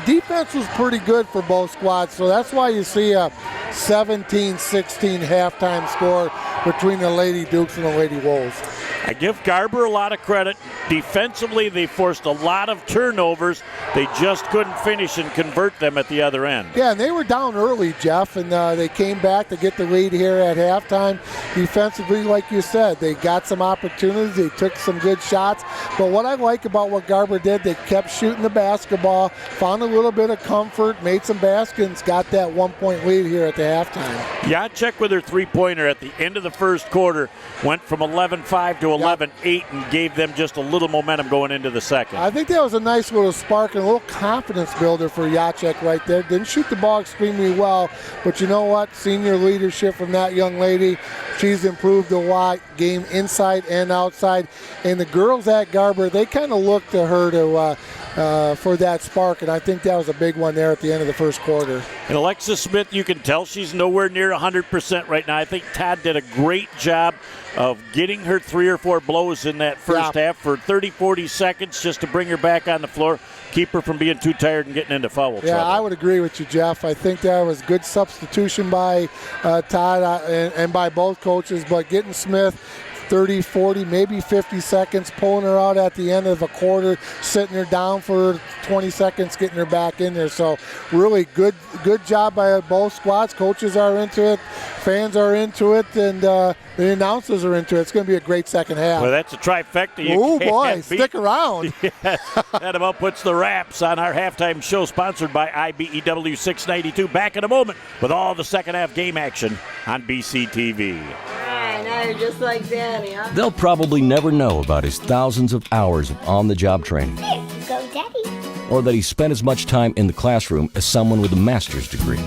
defense was pretty good for both squads. So that's why you see a 17-16 halftime score between the Lady Dukes and the Lady Wolves. I give Garber a lot of credit. Defensively, they forced a lot of turnovers. They just couldn't finish and convert them at the other end. Yeah, and they were down early, Jeff, and they came back to get the lead here at halftime. Defensively, like you said, they got some opportunities. They took some good shots. But what I like about what Garber did, they kept shooting the basketball, found a little bit of comfort, made some baskets, got that 1-point lead here at the halftime. Jacek with her three-pointer at the end of the first quarter went from 11-5 to 11-8 and gave them just a little momentum going into the second. I think that was a nice little spark and a little confidence builder for Jacek right there. Didn't shoot the ball extremely well, but you know what? Senior leadership from that young lady. She's improved a lot, game inside and outside. And the girls at Garber, they kind of looked to her to for that spark, and I think that was a big one there at the end of the first quarter. And Alexis Smith, you can tell she's nowhere near 100% right now. I think Todd did a great job of getting her 3 or 4 blows in that first half for 30-40 seconds just to bring her back on the floor, keep her from being too tired and getting into foul trouble. Yeah, I would agree with you, Jeff. I think that was good substitution by Todd and by both coaches, but getting Smith 30, 40, maybe 50 seconds, pulling her out at the end of a quarter, sitting her down for 20 seconds, getting her back in there. So really good job by both squads. Coaches are into it, fans are into it, and the announcers are into it. It's going to be a great second half. Well, that's a trifecta. Oh, boy, stick around. Yes, that about puts the wraps on our halftime show sponsored by IBEW 692. Back in a moment with all the second half game action on BCTV. I know, just like Daddy, huh? They'll probably never know about his thousands of hours of on-the-job training. Here you go, Daddy. Or that he spent as much time in the classroom as someone with a master's degree.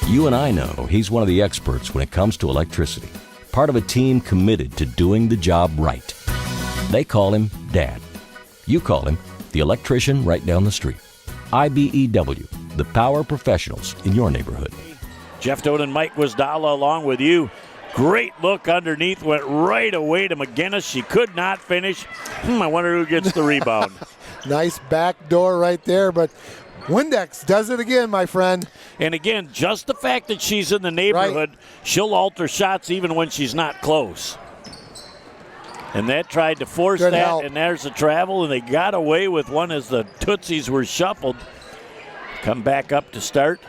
You and I know he's one of the experts when it comes to electricity, part of a team committed to doing the job right. They call him Dad. You call him the electrician right down the street. IBEW, the power professionals in your neighborhood. Jeff Doden and Mike Wisdala along with you. Great look underneath, went right away to McGinnis. She could not finish. I wonder who gets the rebound. Nice back door right there, but Windex does it again, my friend. And again, just the fact that she's in the neighborhood, she'll alter shots even when she's not close. And that tried to force Good that, help. and there's the travel, and they got away with one as the Tootsies were shuffled. Come back up to start.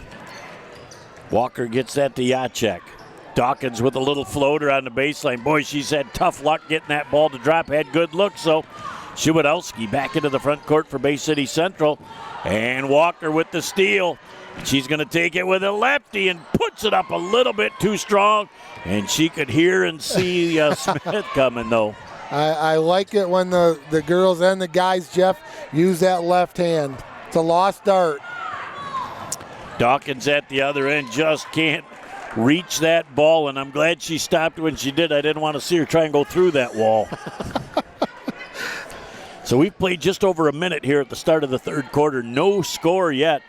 Walker gets that to Jacek. Dawkins with a little floater on the baseline. Boy, she's had tough luck getting that ball to drop. Had good looks, so Shuwadowski back into the front court for Bay City Central. And Walker with the steal. She's going to take it with a lefty and puts it up a little bit too strong. And she could hear and see Smith coming, though. I like it when the girls and the guys, Jeff, use that left hand. It's a lost dart. Dawkins at the other end just can't reach that ball, and I'm glad she stopped when she did. I didn't want to see her try and go through that wall. So we've played just over a minute here at the start of the third quarter. No score yet.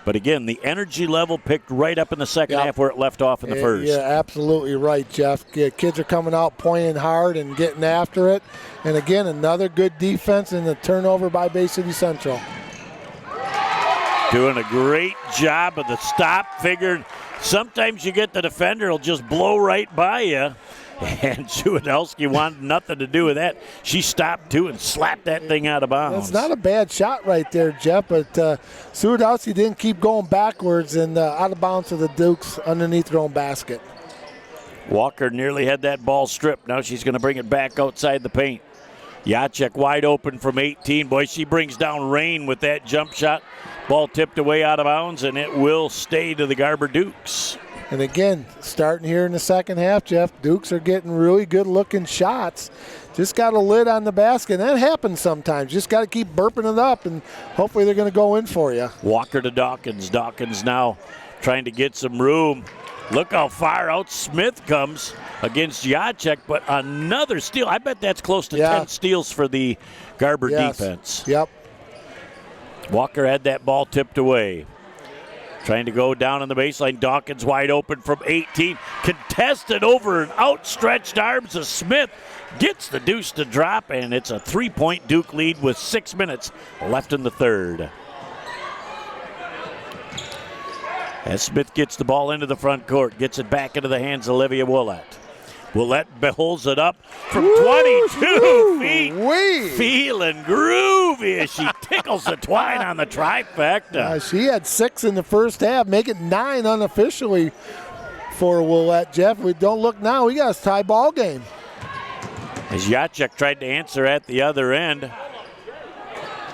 But again, the energy level picked right up in the second half where it left off in the first. Yeah, absolutely right, Jeff. Kids are coming out pointing hard and getting after it. And again, another good defense and the turnover by Bay City Central. Doing a great job of the stop. Figured sometimes you get the defender will just blow right by you. And Shudelski wanted nothing to do with that. She stopped, too, and slapped that thing out of bounds. That's not a bad shot right there, Jeff, but Shudelski didn't keep going backwards and out of bounds to the Dukes underneath their own basket. Walker nearly had that ball stripped. Now she's going to bring it back outside the paint. Jacek wide open from 18. Boy, she brings down rain with that jump shot. Ball tipped away out of bounds, and it will stay to the Garber Dukes. And again, starting here in the second half, Jeff, Dukes are getting really good-looking shots. Just got a lid on the basket. That happens sometimes. Just got to keep burping it up, and hopefully they're going to go in for you. Walker to Dawkins. Dawkins now trying to get some room. Look how far out Smith comes against Jacek, but another steal. I bet that's close to 10 steals for the Garber defense. Yep. Walker had that ball tipped away. Trying to go down on the baseline. Dawkins wide open from 18. Contested over an outstretched arms of Smith. Gets the deuce to drop, and it's a 3-point Duke lead with 6 minutes left in the third. As Smith gets the ball into the front court, gets it back into the hands of Olivia Willett. Willett holds it up from 22 feet. Feeling groovy as she tickles the twine on the trifecta. She had 6 in the first half, make it 9 unofficially for Willett. Jeff, we don't look now. We got a tie ball game. As Jacek tried to answer at the other end.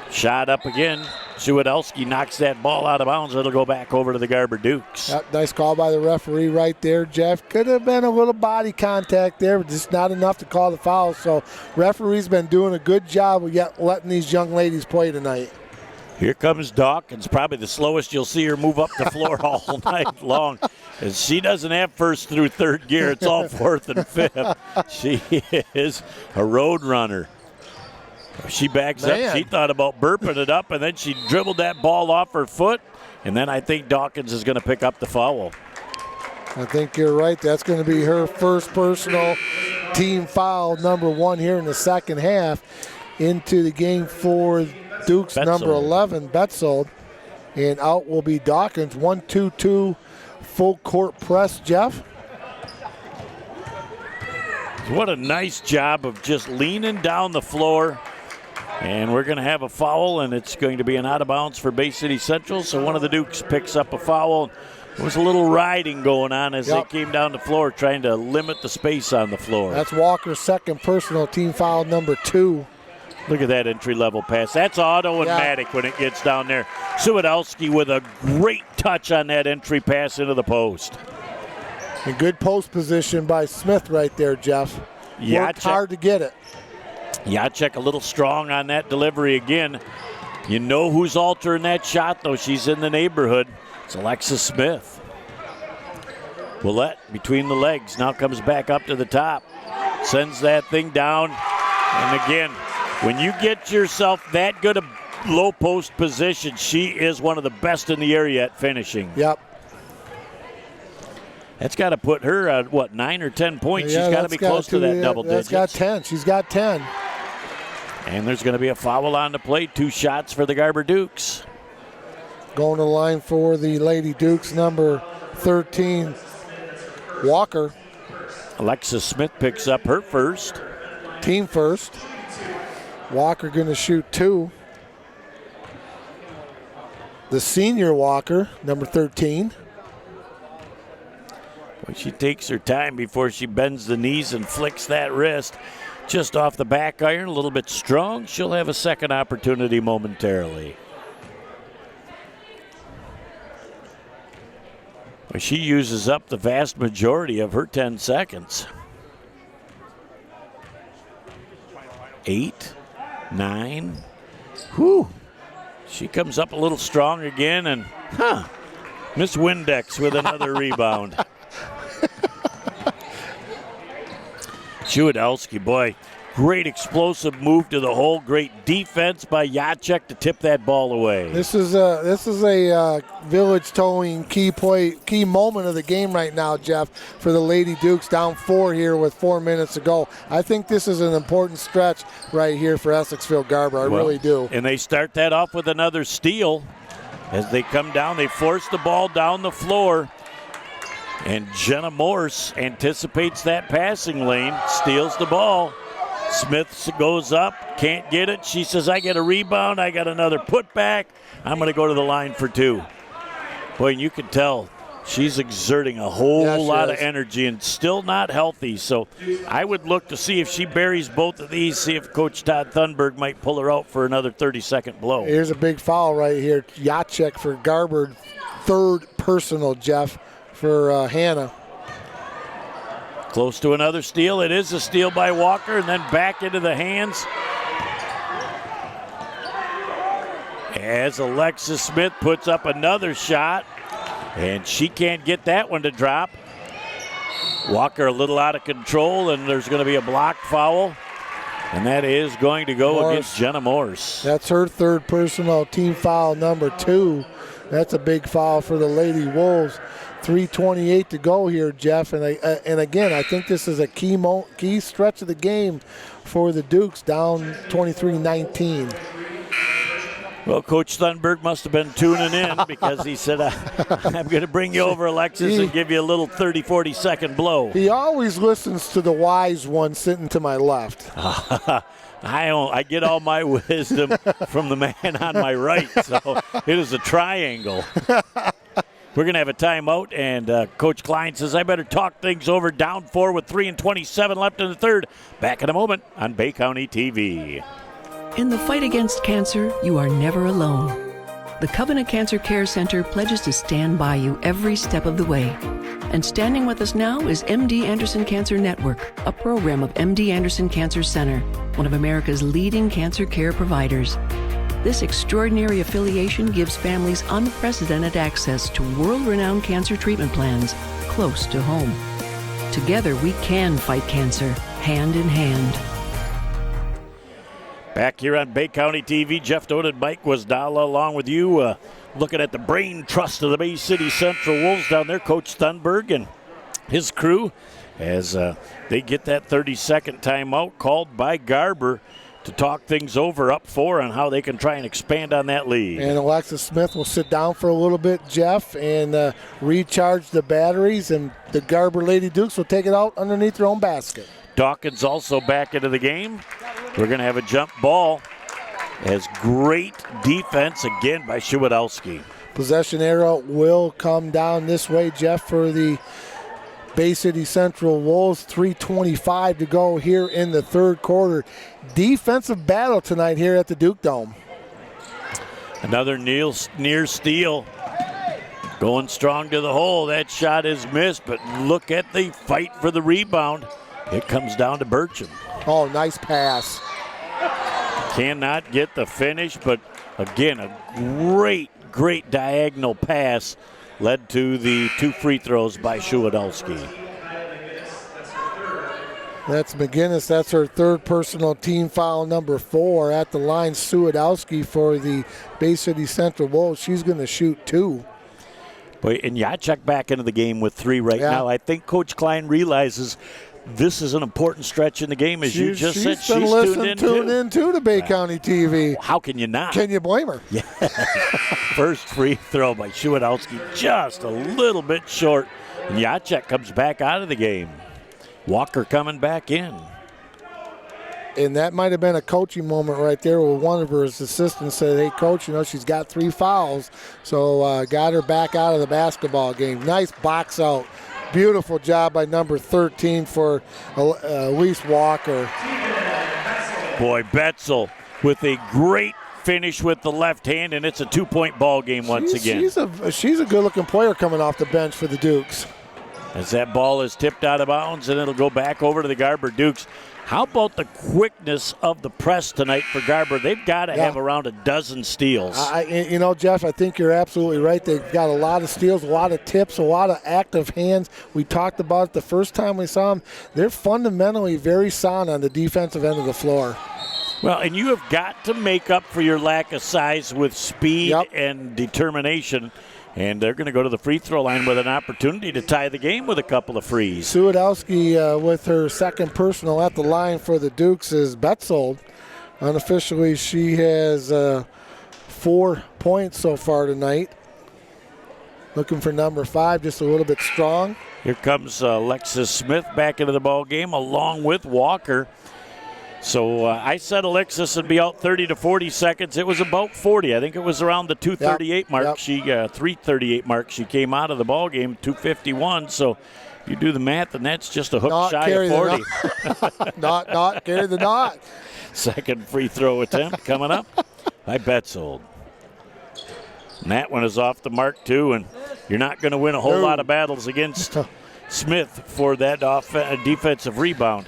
Shot up again. Shudelski knocks that ball out of bounds. It'll go back over to the Garber Dukes. Yep, nice call by the referee right there, Jeff. Could have been a little body contact there, but just not enough to call the foul. So referee's been doing a good job of letting these young ladies play tonight. Here comes Dawkins, probably the slowest you'll see her move up the floor all night long. As she doesn't have first through third gear. It's all fourth and fifth. She is a road runner. She backs up. She thought about burping it up, and then she dribbled that ball off her foot, and then I think Dawkins is going to pick up the foul. I think you're right. That's going to be her first personal team foul, number 1 here in the second half. Into the game for Dukes, number 11, Betzold. And out will be Dawkins. 1-2-2 full court press, Jeff. What a nice job of just leaning down the floor. And we're going to have a foul, and it's going to be an out of bounds for Bay City Central. So one of the Dukes picks up a foul. There was a little riding going on as they came down the floor, trying to limit the space on the floor. That's Walker's second personal team foul, number 2. Look at that entry-level pass. That's automatic when it gets down there. Shudelski with a great touch on that entry pass into the post. And good post position by Smith right there, Jeff. Worked hard to get it. Jacek a little strong on that delivery again. You know who's altering that shot, though. She's in the neighborhood. It's Alexis Smith. Willett between the legs. Now comes back up to the top. Sends that thing down. And again, when you get yourself that good a low post position, she is one of the best in the area at finishing. Yep. That's got to put her at, 9 or 10 points? She's got to be close to that double digits. That's got 10. She's got 10. And there's going to be a foul on the plate. 2 shots for the Garber Dukes. Going to the line for the Lady Dukes, number 13, Walker. Alexis Smith picks up her first. Team first. Walker going to shoot 2. The senior Walker, number 13. Well, she takes her time before she bends the knees and flicks that wrist. Just off the back iron, a little bit strong. She'll have a second opportunity momentarily. Well, she uses up the vast majority of her 10 seconds. 8, 9. Whew. She comes up a little strong again, and Miss Windex with another rebound. Shuadowski, boy, great explosive move to the hole. Great defense by Jacek to tip that ball away. This is a Village towing key moment of the game right now, Jeff, for the Lady Dukes, down 4 here with 4 minutes to go. I think this is an important stretch right here for Essexville Garber. I really do. And they start that off with another steal. As they come down, they force the ball down the floor. And Jenna Morse anticipates that passing lane, steals the ball. Smith goes up, can't get it. She says, I get a rebound, I got another putback. I'm going to go to the line for 2. Boy, you can tell she's exerting a whole lot of energy and still not healthy. So I would look to see if she buries both of these, see if Coach Todd Thunberg might pull her out for another 30-second blow. Here's a big foul right here. Jacek for Garber, 3rd personal, Jeff, for Hannah. Close to another steal. It is a steal by Walker, and then back into the hands as Alexis Smith puts up another shot, and she can't get that one to drop. Walker a little out of control, and there's going to be a blocked foul, and that is going to go against Jenna Morse. That's her 3rd personal, team foul number 2. That's a big foul for the Lady Wolves. 3:28 to go here, Jeff, and again, I think this is a key stretch of the game for the Dukes, down 23-19. Well, Coach Thunberg must have been tuning in because he said, I'm going to bring you over, Alexis, and give you a little 30, 40-second blow. He always listens to the wise one sitting to my left. I get all my wisdom from the man on my right, so it is a triangle. We're going to have a timeout, and Coach Klein says, I better talk things over, down 4 with 3:27 left in the third. Back in a moment on Bay County TV. In the fight against cancer, you are never alone. The Covenant Cancer Care Center pledges to stand by you every step of the way. And standing with us now is MD Anderson Cancer Network, a program of MD Anderson Cancer Center, one of America's leading cancer care providers. This extraordinary affiliation gives families unprecedented access to world-renowned cancer treatment plans close to home. Together, we can fight cancer, hand in hand. Back here on Bay County TV, Jeff Doan and Mike Wasdala along with you, looking at the brain trust of the Bay City Central Wolves down there, Coach Thunberg and his crew, as they get that 30-second timeout called by Garber to talk things over, up 4, on how they can try and expand on that lead. And Alexis Smith will sit down for a little bit, Jeff, and recharge the batteries, and the Garber Lady Dukes will take it out underneath their own basket. Dawkins also back into the game. We're going to have a jump ball as great defense again by Shuadowski. Possession arrow will come down this way, Jeff, for the Bay City Central Wolves. 3:25 to go here in the third quarter. Defensive battle tonight here at the Duke Dome. Another near steal. Going strong to the hole. That shot is missed, but look at the fight for the rebound. It comes down to Burcham. Oh, nice pass. Cannot get the finish, but again, a great diagonal pass led to the 2 free throws by Shuadowski. That's McGinnis. That's her 3rd personal, team foul number 4 at the line. Shuadowski for the Bay City Central Wolves. She's going to shoot 2. Boy, and Jacek back into the game with 3 right now. I think Coach Klein realizes this is an important stretch in the game, as you just said. She's been tuned in to Bay County TV. How can you not? Can you blame her? Yeah. First free throw by Shuadowski, just a little bit short. And Jacek comes back out of the game. Walker coming back in. And that might have been a coaching moment right there where one of her assistants said, hey, Coach, she's got 3 fouls. So got her back out of the basketball game. Nice box out. Beautiful job by number 13 for Elise Walker. Boy, Betzel with a great finish with the left hand, and it's a 2-point ball game once again. She's a good-looking player coming off the bench for the Dukes. As that ball is tipped out of bounds, and it'll go back over to the Garber Dukes. How about the quickness of the press tonight for Garber? They've got to have around a dozen steals. Jeff, I think you're absolutely right. They've got a lot of steals, a lot of tips, a lot of active hands. We talked about it the first time we saw them. They're fundamentally very sound on the defensive end of the floor. Well, and you have got to make up for your lack of size with speed and determination. And they're going to go to the free throw line with an opportunity to tie the game with a couple of frees. Suwadowski with her second personal at the line for the Dukes is Betzold. Unofficially, she has 4 points so far tonight. Looking for number 5, just a little bit strong. Here comes Alexis Smith back into the ball game along with Walker. So I said Alexis would be out 30 to 40 seconds. It was about 40. I think it was around the 2:38 mark. She 3:38 mark. She came out of the ball game 2:51. So you do the math, and that's just a hook shy of 40. Not carry the knot. Second free throw attempt coming up by Betzold. And that one is off the mark too. And you're not going to win a whole lot of battles against Smith for that defensive rebound.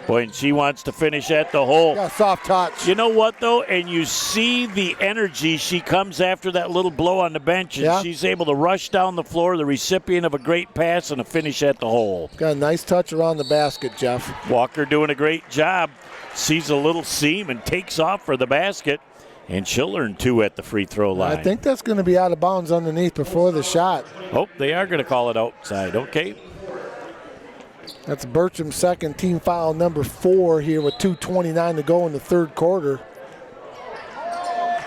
Boy, and she wants to finish at the hole. Got a soft touch. You know what, though? And you see the energy. She comes after that little blow on the bench, and she's able to rush down the floor, the recipient of a great pass and a finish at the hole. Got a nice touch around the basket, Jeff. Walker doing a great job. Sees a little seam and takes off for the basket, and she'll earn 2 at the free throw line. I think that's going to be out of bounds underneath before the shot. Oh, they are going to call it outside. Okay. That's Bertram's second, team foul number 4 here with 2:29 to go in the third quarter.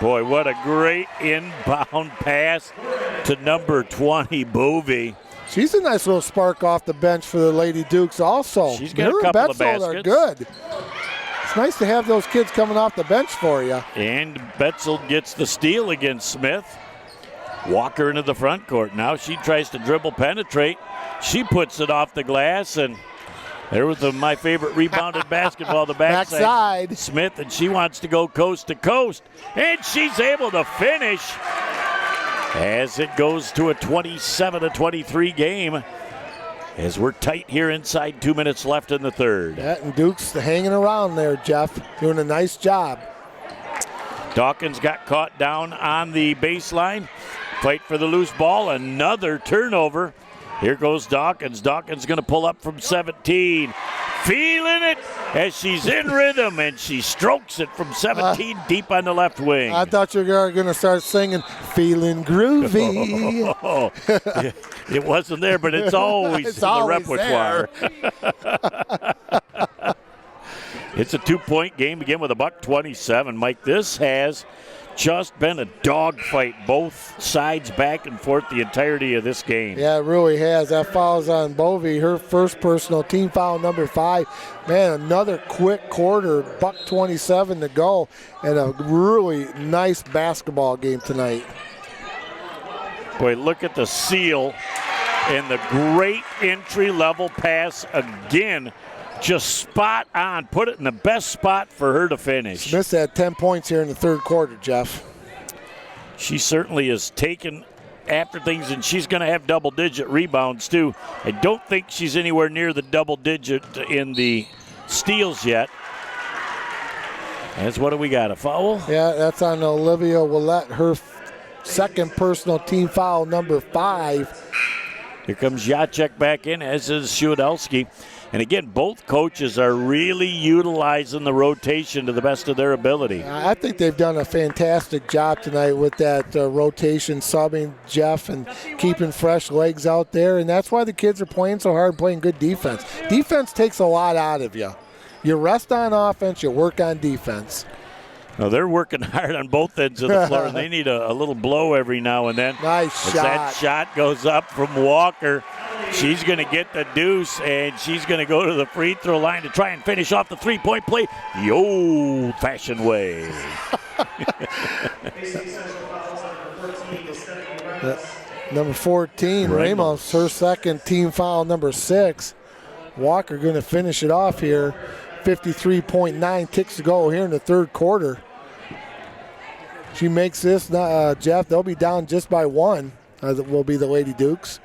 Boy, what a great inbound pass to number 20, Bovey. She's a nice little spark off the bench for the Lady Dukes also. She's got a couple of baskets. Are good. It's nice to have those kids coming off the bench for you. And Betzold gets the steal against Smith. Walker into the front court. Now she tries to dribble penetrate. She puts it off the glass, and there was my favorite rebounded basketball, the backside. Smith, and she wants to go coast to coast, and she's able to finish as it goes to a 27-23 game as we're tight here inside 2 minutes left in the third. Yeah, and Duke's hanging around there, Jeff, doing a nice job. Dawkins got caught down on the baseline. Fight for the loose ball, another turnover. Here goes Dawkins. Dawkins going to pull up from 17. Feeling it as she's in rhythm, and she strokes it from 17 deep on the left wing. I thought you were going to start singing Feeling Groovy. It wasn't there, but it's always in the repertoire. It's a 2-point game again with a $127. Mike, this has just been a dogfight, both sides back and forth the entirety of this game. Yeah, it really has. That foul's on Bovey, her first personal, team foul number 5. Man, another quick quarter, $127 to go, and a really nice basketball game tonight. Boy, look at the seal and the great entry-level pass again. Just spot on. Put it in the best spot for her to finish. Smith had 10 points here in the third quarter, Jeff. She certainly is taking after things, and she's going to have double-digit rebounds, too. I don't think she's anywhere near the double-digit in the steals yet. As what do we got, a foul? Yeah, that's on Olivia Willett, her second personal, team foul number 5. Here comes Jacek back in, as is Shudelski. And again, both coaches are really utilizing the rotation to the best of their ability. I think they've done a fantastic job tonight with that rotation, subbing Jeff and keeping fresh legs out there. And that's why the kids are playing so hard, playing good defense. Defense takes a lot out of you. You rest on offense, you work on defense. Now they're working hard on both ends of the floor, and they need a little blow every now and then. Nice as shot. That shot goes up from Walker. She's going to get the deuce, and she's going to go to the free throw line to try and finish off the three-point play the old-fashioned way. Number 14, Ramos, her second, team foul number 6. Walker going to finish it off here. 53.9 ticks to go here in the third quarter. she makes this, Jeff, they'll be down just by one. Will be the Lady Dukes.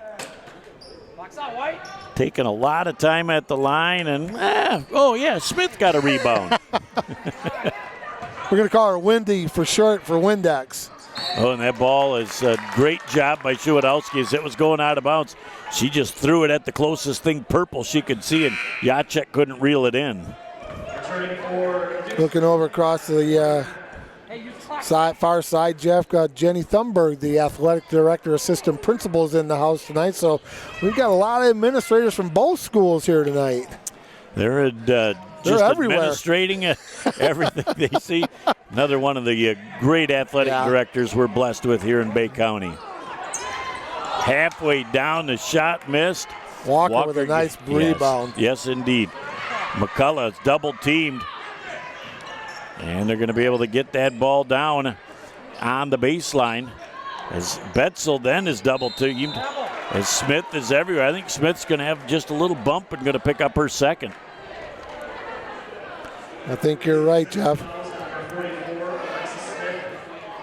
Taking a lot of time at the line, and Smith got a rebound. We're going to call her Windy for short for Windex. Oh, and that ball is a great job by Shuwadowski as it was going out of bounds. She just threw it at the closest thing purple she could see, and Jacek couldn't reel it in. Looking over across the far side, Jeff, got Jenny Thunberg, the athletic director, assistant principals in the house tonight. So we've got a lot of administrators from both schools here tonight. They're just administrating everything they see. Another one of the great athletic directors we're blessed with here in Bay County. Halfway down, the shot missed. Walker with a nice rebound. Yes, indeed. McCullough is double teamed. And they're going to be able to get that ball down on the baseline. As Betzel then is double teamed. As Smith is everywhere. I think Smith's going to have just a little bump and going to pick up her second. I think you're right, Jeff.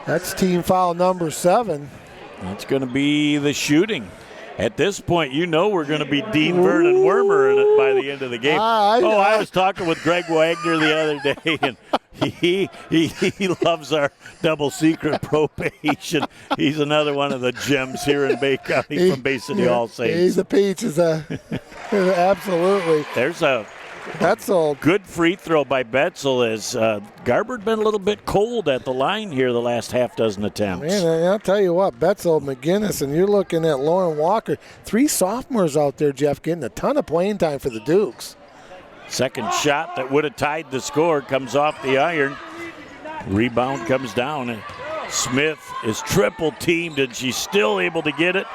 That's team foul number 7. That's going to be the shooting. At this point, we're going to be Dean Vernon Wormer in it by the end of the game. I was talking with Greg Wagner the other day, and he loves our double secret probation. He's another one of the gems here in Bay County from Bay City All Saints. He's a peach. Absolutely. There's a Betzel. Good free throw by Betzel as Garber had been a little bit cold at the line here the last half dozen attempts. Man, I'll tell you what, Betzel, McGinnis, and you're looking at Lauren Walker. 3 sophomores out there, Jeff, getting a ton of playing time for the Dukes. Second shot that would have tied the score comes off the iron. Rebound comes down. Smith is triple teamed, and she's still able to get it.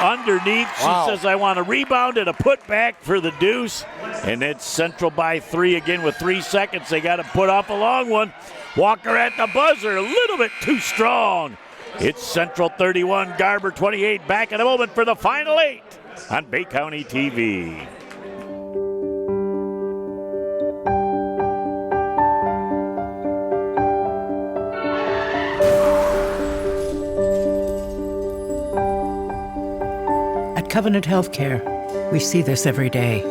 Underneath, she says, I want a rebound and a putback for the Deuce. And it's Central by 3 again with 3 seconds. They got to put off a long one. Walker at the buzzer, a little bit too strong. It's Central 31, Garber 28. Back in a moment for the final 8 on Bay County TV. Covenant Healthcare, we see this every day.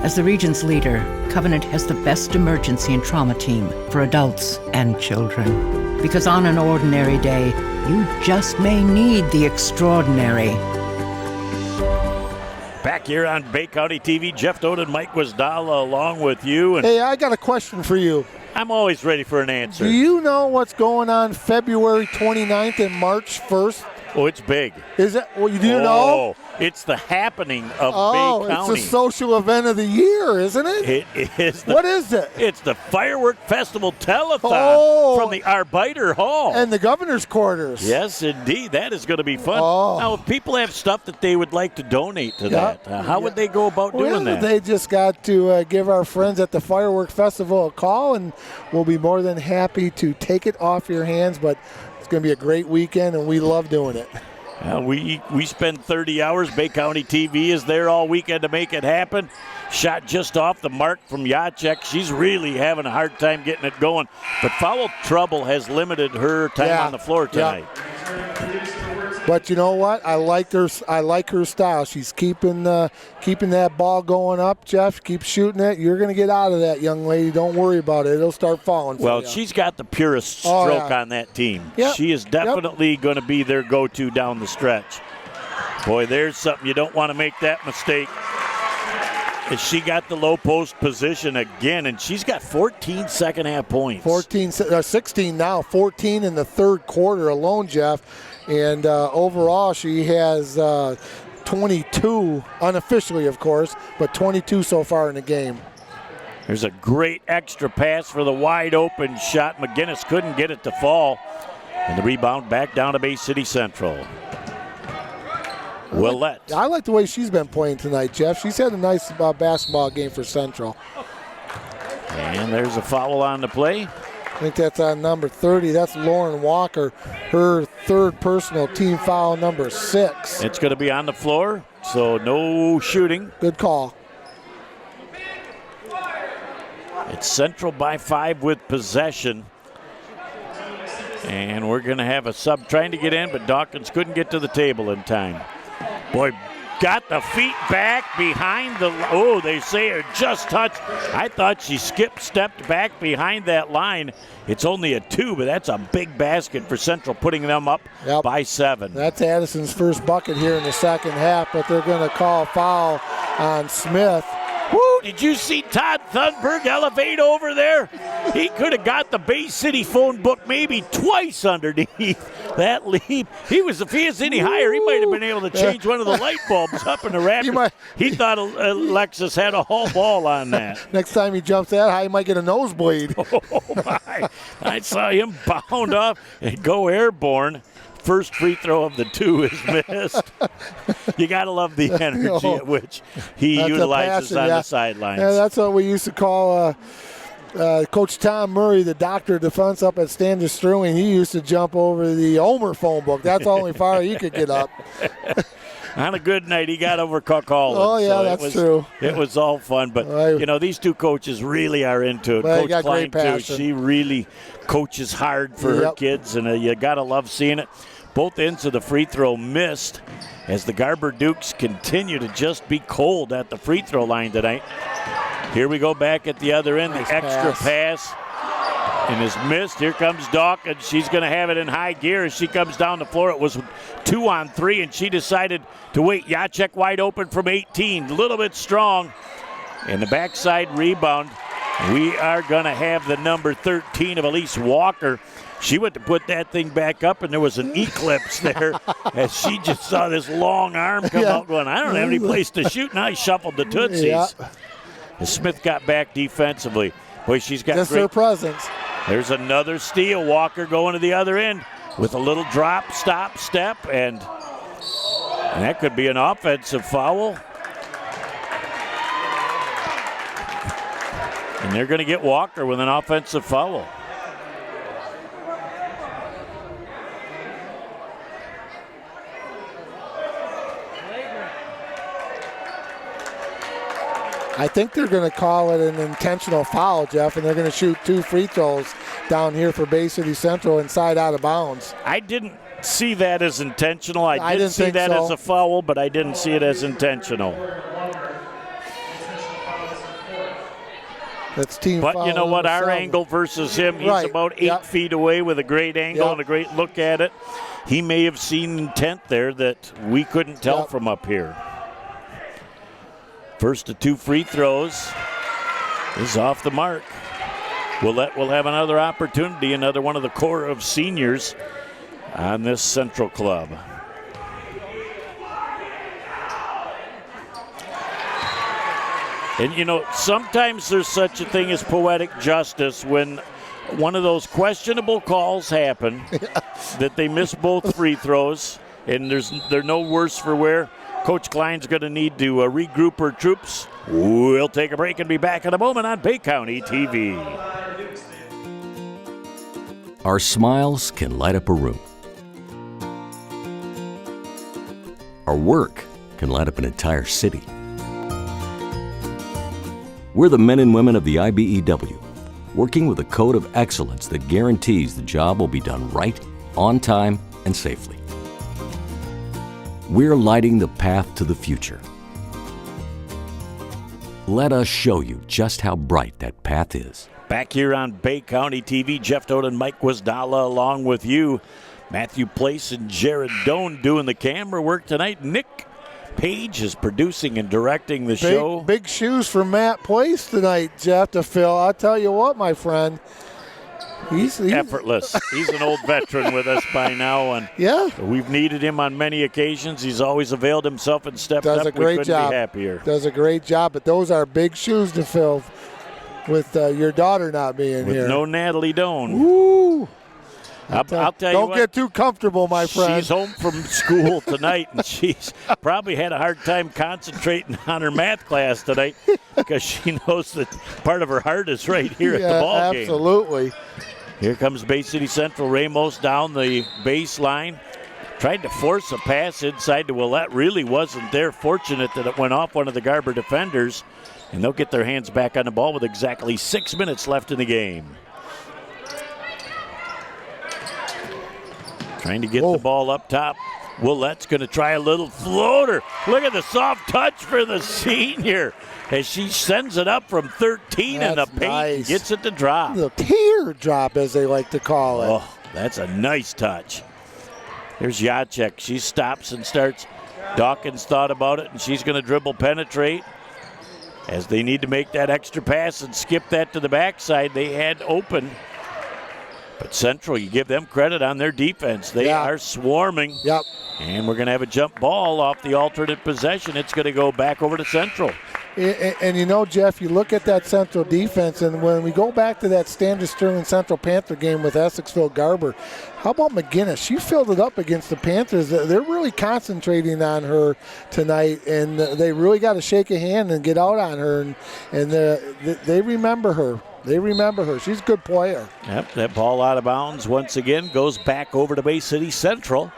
As the region's leader, Covenant has the best emergency and trauma team for adults and children. Because on an ordinary day, you just may need the extraordinary. Back here on Bay County TV, Jeff Doden and Mike Wisdala along with you. And hey, I got a question for you. I'm always ready for an answer. Do you know what's going on February 29th and March 1st? Oh, it's big. Is it? Well, do you know? It's the happening of Bay County. It's the social event of the year, isn't it? It is. What is it? It's the Firework Festival Telethon from the Arbiter Hall. And the governor's quarters. Yes, indeed. That is going to be fun. Now, if people have stuff that they would like to donate to that, how would they go about doing that? They just got to give our friends at the Firework Festival a call, and we'll be more than happy to take it off your hands. But it's going to be a great weekend, and we love doing it. We spend 30 hours. Bay County TV is there all weekend to make it happen. Shot just off the mark from Jacek. She's really having a hard time getting it going. But foul trouble has limited her time on the floor tonight. But you know what? I like her style. She's keeping that ball going up, Jeff. Keep shooting it. You're going to get out of that, young lady. Don't worry about it. It'll start falling for you. Well, she's got the purest stroke on that team. Yep. She is definitely going to be their go-to down the stretch. Boy, there's something. You don't want to make that mistake. As she got the low post position again, and she's got 14 second-half points. 16 now, 14 in the third quarter alone, Jeff. And overall, she has 22, unofficially, of course, but 22 so far in the game. There's a great extra pass for the wide-open shot. McGinnis couldn't get it to fall. And the rebound back down to Bay City Central. Willette. I like the way she's been playing tonight, Jeff. She's had a nice basketball game for Central. And there's a foul on the play. I think that's on number 30. That's Lauren Walker, her third personal team foul, number 6. It's going to be on the floor, so no shooting. Good call. It's Central by 5 with possession. And we're going to have a sub trying to get in, but Dawkins couldn't get to the table in time. Boy, got the feet back behind the, oh, they say it just touched. I thought she stepped back behind that line. It's only a 2, but that's a big basket for Central, putting them up by 7. That's Addison's first bucket here in the second half, but they're going to call a foul on Smith. Woo, did you see Todd Thunberg elevate over there? He could have got the Bay City phone book maybe twice underneath that leap. If he was any higher, he might have been able to change one of the light bulbs up in the rafters. He thought Alexis had a whole ball on that. Next time he jumps that high, he might get a nosebleed. Oh, my. I saw him bound off and go airborne. First free throw of the 2 is missed. You got to love the energy at which he utilizes on the sidelines. Yeah, that's what we used to call Coach Tom Murray, the doctor of defense up at Standish Sterling. He used to jump over the Omer phone book. That's the only far he could get up. On a good night, he got over Cook Holland. Oh, yeah, that's true. It was all fun. But, these two coaches really are into it. Well, Coach Klein, too. She really coaches hard for her kids, and you got to love seeing it. Both ends of the free throw missed as the Garber Dukes continue to just be cold at the free throw line tonight. Here we go back at the other end. Nice the extra pass and is missed. Here comes Dawkins. She's going to have it in high gear as she comes down the floor. It was 2-on-3, and she decided to wait. Jacek wide open from 18. A little bit strong. And the backside rebound. We are going to have the number 13 of Elise Walker. She went to put that thing back up, and there was an eclipse there as she just saw this long arm come out going, I don't have any place to shoot. And I shuffled the Tootsies. Yeah. As Smith got back defensively. Boy, she's got just her presence. There's another steal. Walker going to the other end with a little drop, stop, step, and that could be an offensive foul. And they're going to get Walker with an offensive foul. I think they're going to call it an intentional foul, Jeff, and they're going to shoot 2 free throws down here for Bay City Central inside out of bounds. I didn't see that as intentional. I didn't see that as a foul, but I didn't see it as intentional. That's team but foul. You know what? Our angle versus him, he's about 8 feet away with a great angle and a great look at it. He may have seen intent there that we couldn't tell from up here. First of 2 free throws is off the mark. We'll have another opportunity, another one of the core of seniors on this Central club. And, sometimes there's such a thing as poetic justice when one of those questionable calls happen that they miss both free throws, and they're no worse for wear. Coach Klein's going to need to regroup her troops. We'll take a break and be back in a moment on Bay County TV. Our smiles can light up a room. Our work can light up an entire city. We're the men and women of the IBEW, working with a code of excellence that guarantees the job will be done right, on time, and safely. We're lighting the path to the future. Let us show you just how bright that path is. Back here on Bay County TV, Jeff Doan and Mike Wisdala along with you. Matthew Place and Jared Doan doing the camera work tonight. Nick Page is producing and directing the show. Big shoes for Matt Place tonight, Jeff, to fill. I'll tell you what, my friend. He's effortless. He's an old veteran with us by now, and we've needed him on many occasions. He's always availed himself and stepped up. A great job. Be happier. Does a great job, but those are big shoes to fill with your daughter not being here. With no Natalie Doan. Woo! I'll tell you Don't get too comfortable, my friend. She's home from school tonight, and she's probably had a hard time concentrating on her math class tonight because she knows that part of her heart is right here at the ball game. Absolutely. Here comes Bay City Central. Ramos down the baseline. Tried to force a pass inside to Willette. Really wasn't there. Fortunate that it went off one of the Garber defenders. And they'll get their hands back on the ball with exactly 6 minutes left in the game. Trying to get the ball up top. Willette's going to try a little floater. Look at the soft touch for the senior as she sends it up from 13 in the paint and gets it to drop. The teardrop, as they like to call it. Oh, that's a nice touch. Here's Jacek. She stops and starts. Dawkins thought about it, and she's going to dribble penetrate. As they need to make that extra pass and skip that to the backside, they had open. But Central, you give them credit on their defense. They are swarming. Yep. And we're going to have a jump ball off the alternate possession. It's going to go back over to Central. And you know, Jeff, you look at that Central defense, and when we go back to that Standard Sterling Central Panther game with Esseville Garber, how about McGinnis? She filled it up against the Panthers. They're really concentrating on her tonight, and they really got to shake a hand and get out on her, and they remember her. They remember her. She's a good player. Yep, that ball out of bounds once again goes back over to Bay City Central.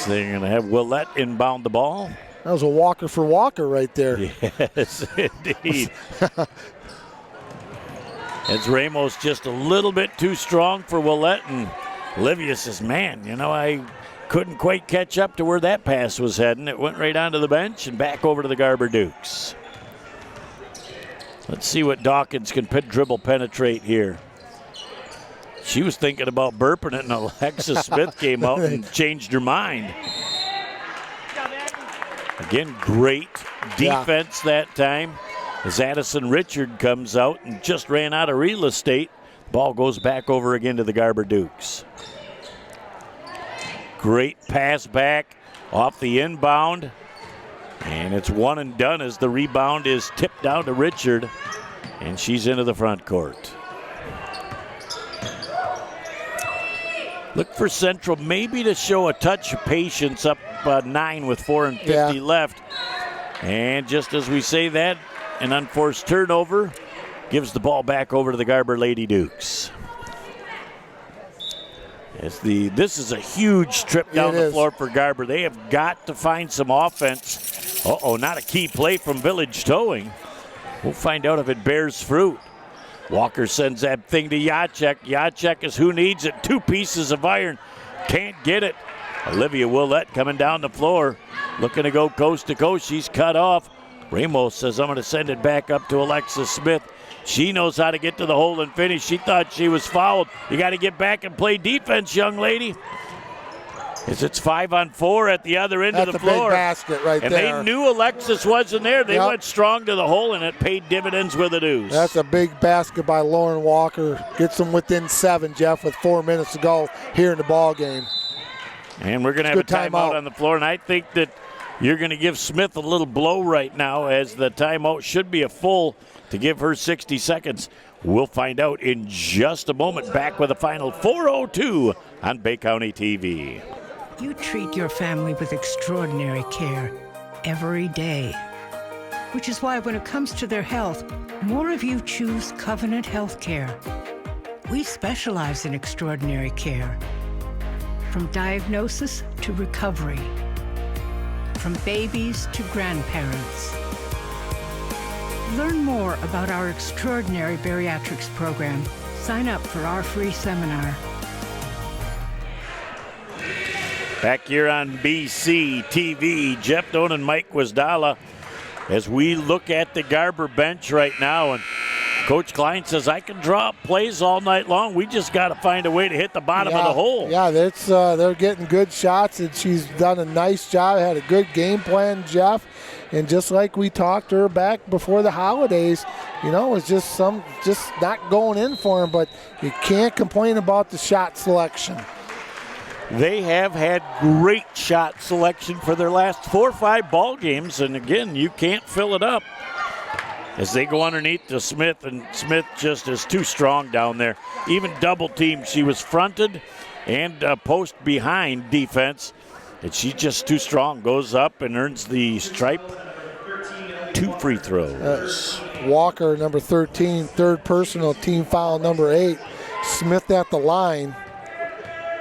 They're going to have Willette inbound the ball. That was a Walker for Walker right there. Yes, indeed. As Ramos just a little bit too strong for Willette, and Olivia says, man, you know, I couldn't quite catch up to where that pass was heading. It went right onto the bench and back over to the Garber Dukes. Let's see what Dawkins can dribble penetrate here. She was thinking about burping it, and Alexis Smith came out and changed her mind. Again, great defense that time. As Addison Richard comes out and just ran out of real estate, ball goes back over again to the Garber Dukes. Great pass back off the inbound, and it's one and done as the rebound is tipped down to Richard, and she's into the front court. Look for Central maybe to show a touch of patience up 9 with 4:50 left. And just as we say that, an unforced turnover gives the ball back over to the Garber Lady Dukes. This is a huge trip down the floor for Garber. They have got to find some offense. Not a key play from Village Towing. We'll find out if it bears fruit. Walker sends that thing to Jacek. Jacek is who needs it. 2 pieces of iron. Can't get it. Olivia Willette coming down the floor. Looking to go coast to coast. She's cut off. Ramos says, I'm going to send it back up to Alexis Smith. She knows how to get to the hole and finish. She thought she was fouled. You got to get back and play defense, young lady. It's 5-on-4 at the other end of the floor. That's a big basket right there. And they knew Alexis wasn't there. They went strong to the hole, and it paid dividends with a deuce. That's a big basket by Lauren Walker. Gets them within 7, Jeff, with 4 minutes to go here in the ball game. And we're going to have a timeout on the floor, and I think that you're going to give Smith a little blow right now, as the timeout should be a full to give her 60 seconds. We'll find out in just a moment. Back with a final 4:02 on Bay County TV. You treat your family with extraordinary care every day, which is why when it comes to their health, more of you choose Covenant Healthcare. We specialize in extraordinary care, from diagnosis to recovery, from babies to grandparents. Learn more about our extraordinary bariatrics program. Sign up for our free seminar. Back here on BCTV, Jeff Doan and Mike Wasdala, as we look at the Garber bench right now, and Coach Klein says, I can draw up plays all night long. We just got to find a way to hit the bottom of the hole. Yeah, they're getting good shots, and she's done a nice job, had a good game plan, Jeff. And just like we talked to her back before the holidays, you know, it's just not going in for them, but you can't complain about the shot selection. They have had great shot selection for their last 4 or 5 ball games, and again, you can't fill it up. As they go underneath to Smith, and Smith just is too strong down there. Even double team, she was fronted and post behind defense, and she's just too strong. Goes up and earns the stripe. 2 free throws. Walker, number 13, third personal, team foul number 8. Smith at the line.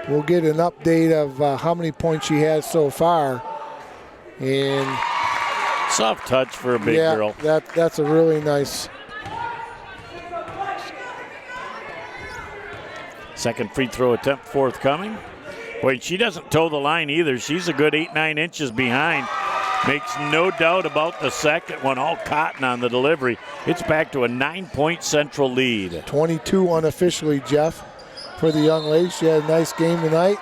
We'll get an update of how many points she has so far. And soft touch for a big girl. That's a really nice. Second free throw attempt forthcoming. Boy, she doesn't toe the line either. She's a good 8-9 inches behind. Makes no doubt about the second one. All cotton on the delivery. It's back to a 9-point Central lead. 22 unofficially, Jeff, for the young lady. She had a nice game tonight.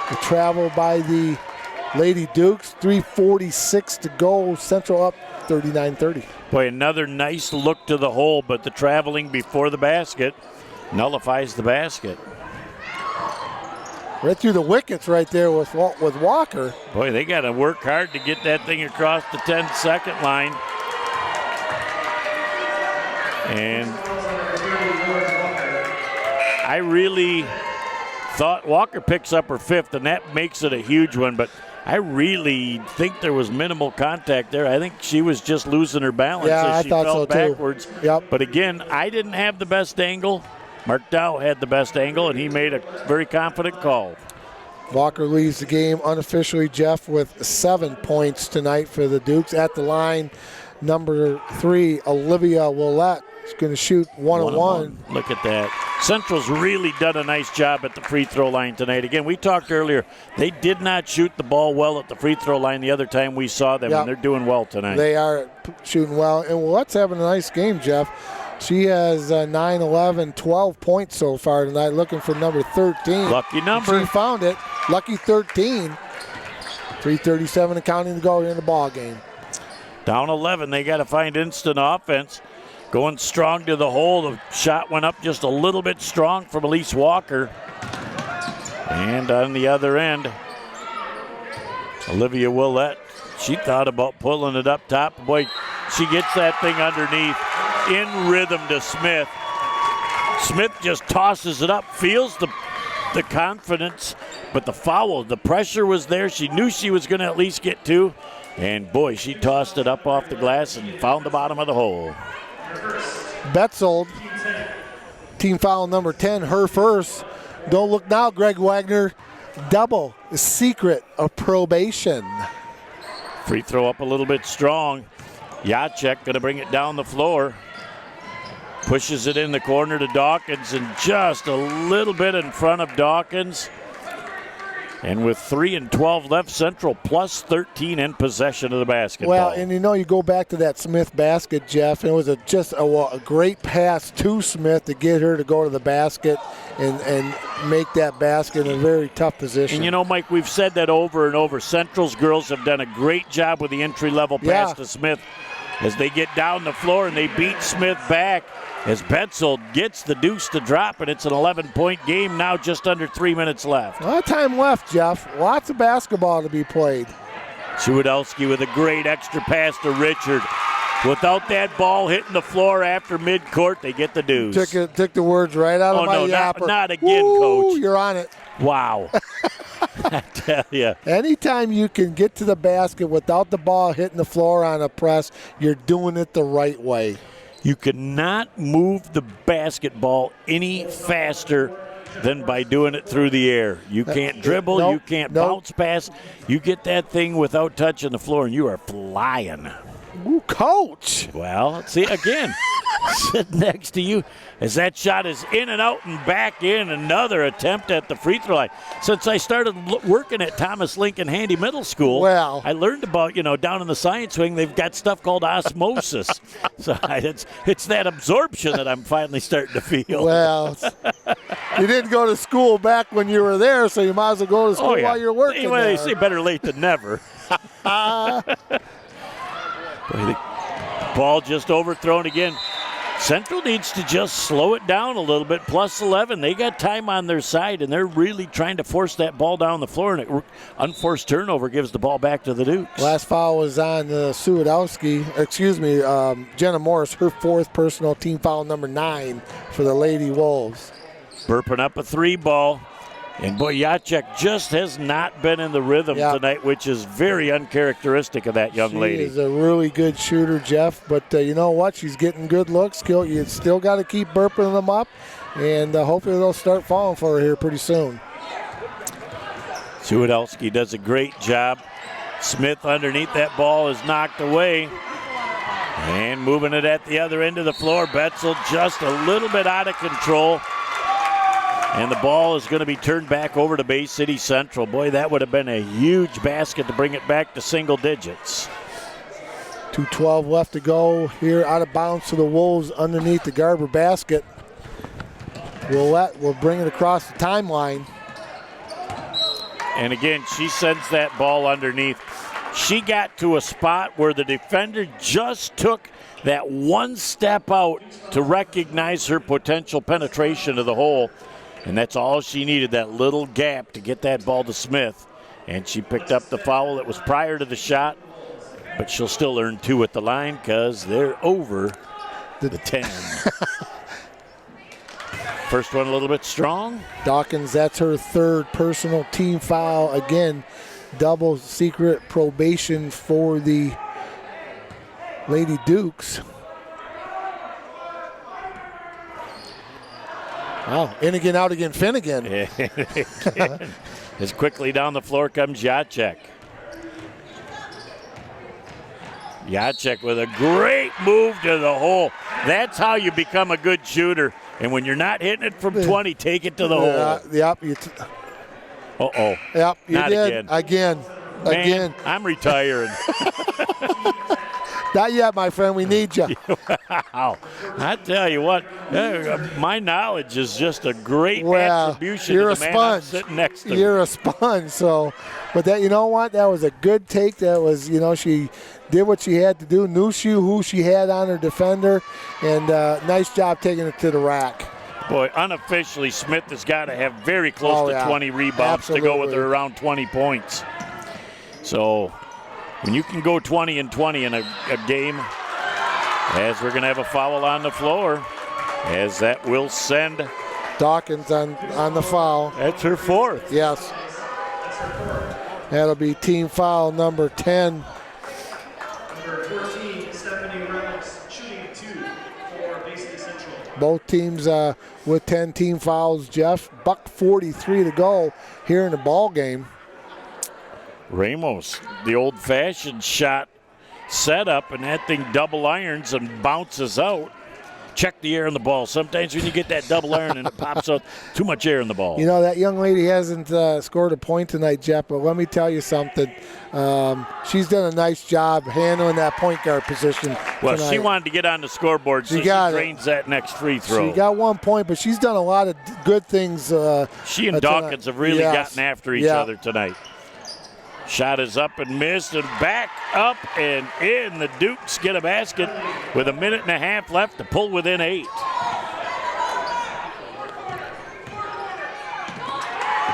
The travel by the Lady Dukes. 3:46 to go. Central up 39-30. Boy, another nice look to the hole, but the traveling before the basket nullifies the basket. Right through the wickets right there with Walker. Boy, they got to work hard to get that thing across the 10-second line. And I really thought Walker picks up her fifth, and that makes it a huge one, but I really think there was minimal contact there. I think she was just losing her balance as she fell backwards. Yep. But again, I didn't have the best angle. Mark Dow had the best angle, and he made a very confident call. Walker leads the game unofficially, Jeff, with 7 points tonight for the Dukes. At the line, number 3, Olivia Willette, is going to shoot one-on-one. Look at that. Central's really done a nice job at the free throw line tonight. Again, we talked earlier, they did not shoot the ball well at the free throw line the other time we saw them, and they're doing well tonight. They are shooting well, and Willette's having a nice game, Jeff. She has 9, 11, 12 points so far tonight, looking for number 13. Lucky number. She found it. Lucky 13. 3:37 and counting to go in the ball game. Down 11, they got to find instant offense. Going strong to the hole. The shot went up just a little bit strong from Elise Walker. And on the other end, Olivia Willette, she thought about pulling it up top. Boy, she gets that thing underneath. In rhythm to Smith. Smith just tosses it up, feels the confidence, but the foul, the pressure was there. She knew she was going to at least get 2. And boy, she tossed it up off the glass and found the bottom of the hole. Betzold, team foul number 10, her first. Don't look now, Greg Wagner. Double secret of probation. Free throw up a little bit strong. Jacek going to bring it down the floor. Pushes it in the corner to Dawkins, and just a little bit in front of Dawkins. And with 3:12 left, Central plus 13 in possession of the basketball. Well, and you go back to that Smith basket, Jeff, and it was just a great pass to Smith to get her to go to the basket and make that basket in a very tough position. And Mike, we've said that over and over. Central's girls have done a great job with the entry-level pass to Smith as they get down the floor and they beat Smith back. As Betzold gets the deuce to drop, and it's an 11-point game now, just under 3 minutes left. A lot of time left, Jeff. Lots of basketball to be played. Shuidowski with a great extra pass to Richard. Without that ball hitting the floor after midcourt, they get the deuce. Took the words right out of my yapper. Not again, Woo, Coach. You're on it. Wow. I tell you. Anytime you can get to the basket without the ball hitting the floor on a press, you're doing it the right way. You cannot move the basketball any faster than by doing it through the air. You can't dribble. You can't bounce pass. You get that thing without touching the floor, and you are flying. Ooh, Coach. Well, see, again, sitting next to you as that shot is in and out and back in. Another attempt at the free throw line. Since I started working at Thomas Lincoln Handy Middle School, I learned about, down in the science wing, they've got stuff called osmosis. So it's that absorption that I'm finally starting to feel. Well, you didn't go to school back when you were there, so you might as well go to school while you're working there. They say better late than never. The ball just overthrown again. Central needs to just slow it down a little bit. Plus 11. They got time on their side, and they're really trying to force that ball down the floor, and an unforced turnover gives the ball back to the Dukes. Last foul was on Jenna Morris, her 4th personal, team foul number 9 for the Lady Wolves. Burping up a 3 ball. And boy, Jacek just has not been in the rhythm tonight, which is very uncharacteristic of that young lady. She is a really good shooter, Jeff, but you know what? She's getting good looks. You still got to keep burping them up, and hopefully they'll start falling for her here pretty soon. Shuidowski does a great job. Smith underneath that ball is knocked away. And moving it at the other end of the floor, Betzold just a little bit out of control. And the ball is going to be turned back over to Bay City Central. Boy, that would have been a huge basket to bring it back to single digits. 2:12 left to go here, out of bounds to the Wolves underneath the Garber basket. We'll bring it across the timeline. And again, she sends that ball underneath. She got to a spot where the defender just took that one step out to recognize her potential penetration of the hole. And that's all she needed, that little gap to get that ball to Smith. And she picked up the foul that was prior to the shot, but she'll still earn 2 at the line because they're over the 10. First one a little bit strong. Dawkins, that's her 3rd personal team foul. Again, double secret probation for the Lady Dukes. Wow, in again, out again, Finnegan. As quickly down the floor comes Jacek. Jacek with a great move to the hole. That's how you become a good shooter. And when you're not hitting it from 20, take it to the hole. Yep. Uh-oh. Yep, you not did. Again. Man, I'm retiring. Not yet, my friend. We need you. Wow. I tell you what, my knowledge is just a great attribution you're to the a man I'm sponge. sitting next to. You're a sponge. So, but that, you know what? That was a good take. That was, she did what she had to do. Knew who she had on her defender, and nice job taking it to the rack. Boy, unofficially, Smith has got to have very close to 20 rebounds to go with her around 20 points. So when you can go 20 and 20 in a game, as we're going to have a foul on the floor, as that will send Dawkins on the foul. That's her 4th. Yes. That'll be team foul number 10. Number 14, Stephanie Reynolds, shooting 2 for Bay City Central. Both teams with 10 team fouls, Jeff. $1:43 to go here in the ball game. Ramos, the old-fashioned shot set up, and that thing double irons and bounces out. Check the air in the ball. Sometimes when you get that double iron and it pops out, too much air in the ball. That young lady hasn't scored a point tonight, Jeff, but let me tell you something. She's done a nice job handling that point guard position Well, tonight. she wanted to get on the scoreboard, so she drains that next free throw. She got 1 point, but she's done a lot of good things. She and Dawkins have really gotten after each other tonight. Shot is up and missed, and back up and in. The Dukes get a basket with 1.5 minutes left to pull within 8.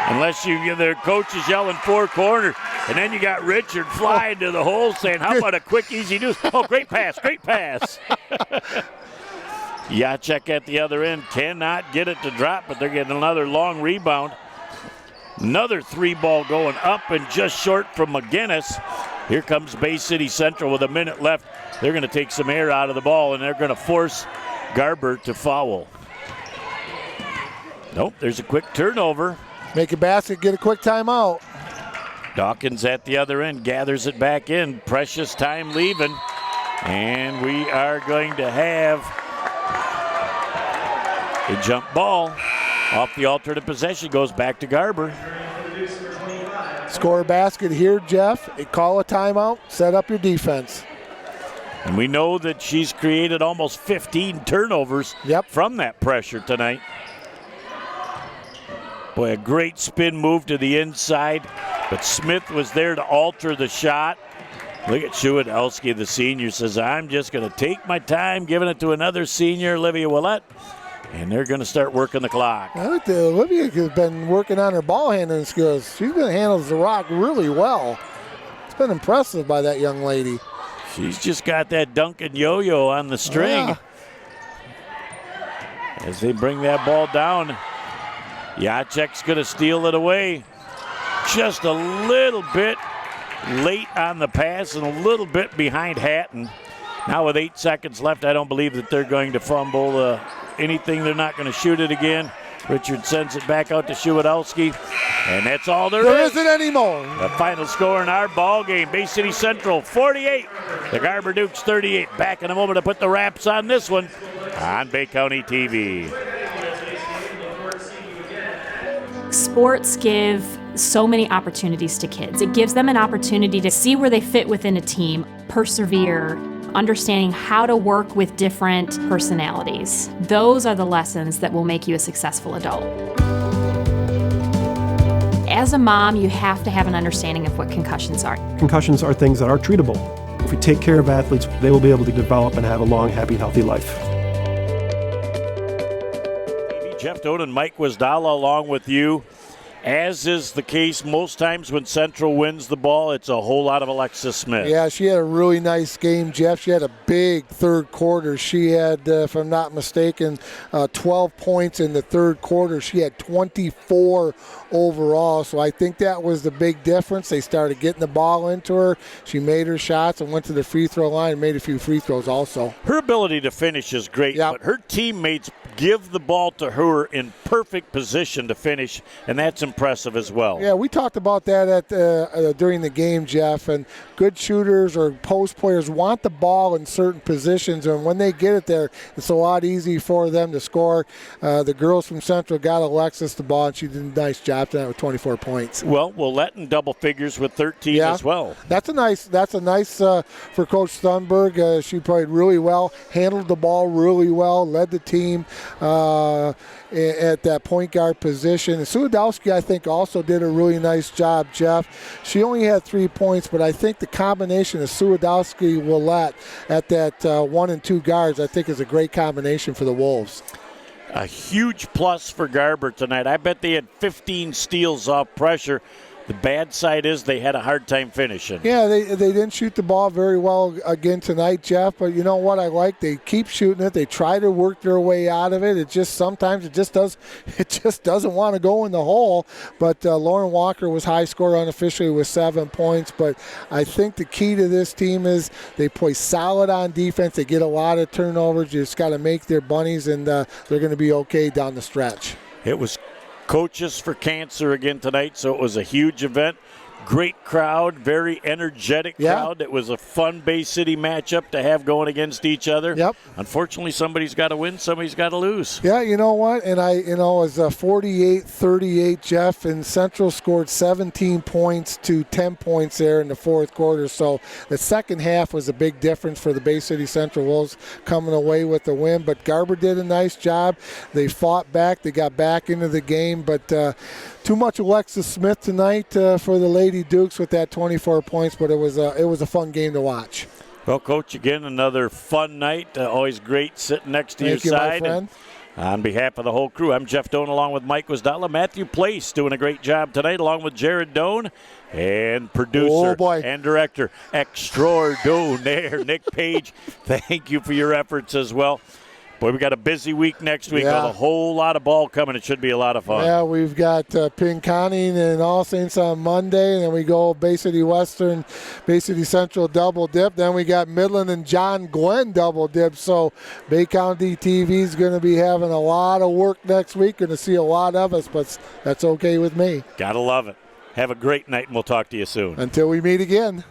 Unless their coach is yelling 4 corner, and then you got Richard flying to the hole saying, how about a quick, easy deuce? Oh, great pass, great pass. Jacek at the other end cannot get it to drop, but they're getting another long rebound. Another 3-ball going up and just short from McGinnis. Here comes Bay City Central with 1 minute left. They're going to take some air out of the ball, and they're going to force Garber to foul. Nope, there's a quick turnover. Make a basket, get a quick timeout. Dawkins at the other end gathers it back in. Precious time leaving. And we are going to have a jump ball. Off the alternate possession, goes back to Garber. Score a basket here, Jeff. Call a timeout, set up your defense. And we know that she's created almost 15 turnovers from that pressure tonight. Boy, a great spin move to the inside, but Smith was there to alter the shot. Look at Shuadelsky, the senior, says, I'm just going to take my time, giving it to another senior, Olivia Willett. And they're going to start working the clock. Olivia has been working on her ball handling skills. She's been handling the rock really well. It's been impressive by that young lady. She's just got that Duncan yo-yo on the string. As they bring that ball down, Jacek's going to steal it away. Just a little bit late on the pass and a little bit behind Hatton. Now with 8 seconds left, I don't believe that they're going to fumble anything. They're not going to shoot it again. Richard sends it back out to Shuadelsky, and that's all there is. There isn't anymore. The final score in our ball game, Bay City Central 48, the Garber Dukes 38. Back in a moment to put the wraps on this one on Bay County TV. Sports give so many opportunities to kids. It gives them an opportunity to see where they fit within a team, persevere, understanding how to work with different personalities. Those are the lessons that will make you a successful adult. As a mom, you have to have an understanding of what concussions are. Concussions are things that are treatable. If we take care of athletes, they will be able to develop and have a long, happy, healthy life. Jeff Doan and Mike Wisdala along with you. As is the case most times when Central wins the ball, it's a whole lot of Alexis Smith. Yeah, she had a really nice game, Jeff. She had a big third quarter. She had, if I'm not mistaken, 12 points in the third quarter. She had 24 overall, so I think that was the big difference. They started getting the ball into her. She made her shots and went to the free throw line and made a few free throws also. Her ability to finish is great, but her teammates give the ball to her in perfect position to finish, and that's impressive as well. Yeah, we talked about that at during the game, Jeff, and good shooters or post players want the ball in certain positions, and when they get it there, it's a lot easier for them to score. The girls from Central got Alexis the ball, and she did a nice job tonight with 24 points. Well, Willette in double figures with 13 as well. That's a nice for Coach Thunberg. She played really well, handled the ball really well, led the team at that point guard position. And Suwadowski, I think, also did a really nice job, Jeff. She only had 3 points, but I think the combination of Suwadowski, Willette at that 1 and 2 guards, I think is a great combination for the Wolves. A huge plus for Garber tonight. I bet they had 15 steals off pressure. The bad side is they had a hard time finishing. Yeah, they didn't shoot the ball very well again tonight, Jeff. But you know what I like? They keep shooting it. They try to work their way out of it. It just sometimes it just doesn't want to go in the hole. But Lauren Walker was high scorer unofficially with 7 points. But I think the key to this team is they play solid on defense. They get a lot of turnovers. You just got to make their bunnies, and they're going to be okay down the stretch. It was Coaches for Cancer again tonight, so it was a huge event. Great crowd, very energetic crowd. It was a fun Bay City matchup to have going against each other. Yep. Unfortunately, somebody's got to win, somebody's got to lose. Yeah, you know what? And it was 48-38, Jeff, and Central scored 17 points to 10 points there in the fourth quarter. So the second half was a big difference for the Bay City Central Wolves coming away with the win. But Garber did a nice job. They fought back. They got back into the game. But too much Alexis Smith tonight for the Lady Dukes with that 24 points, but it was a fun game to watch. Well, Coach, again, another fun night. Always great sitting next to your side. Thank you, my friend. On behalf of the whole crew, I'm Jeff Doan along with Mike Wisdala. Matthew Place doing a great job tonight along with Jared Doan and producer and director extraordinaire Nick Page. Thank you for your efforts as well. Boy, we got a busy week next week. Yeah. With a whole lot of ball coming. It should be a lot of fun. Yeah, we've got Pinconning and All Saints on Monday, and then we go Bay City Western, Bay City Central double dip. Then we got Midland and John Glenn double dip. So Bay County TV is going to be having a lot of work next week. Going to see a lot of us, but that's okay with me. Gotta love it. Have a great night, and we'll talk to you soon. Until we meet again.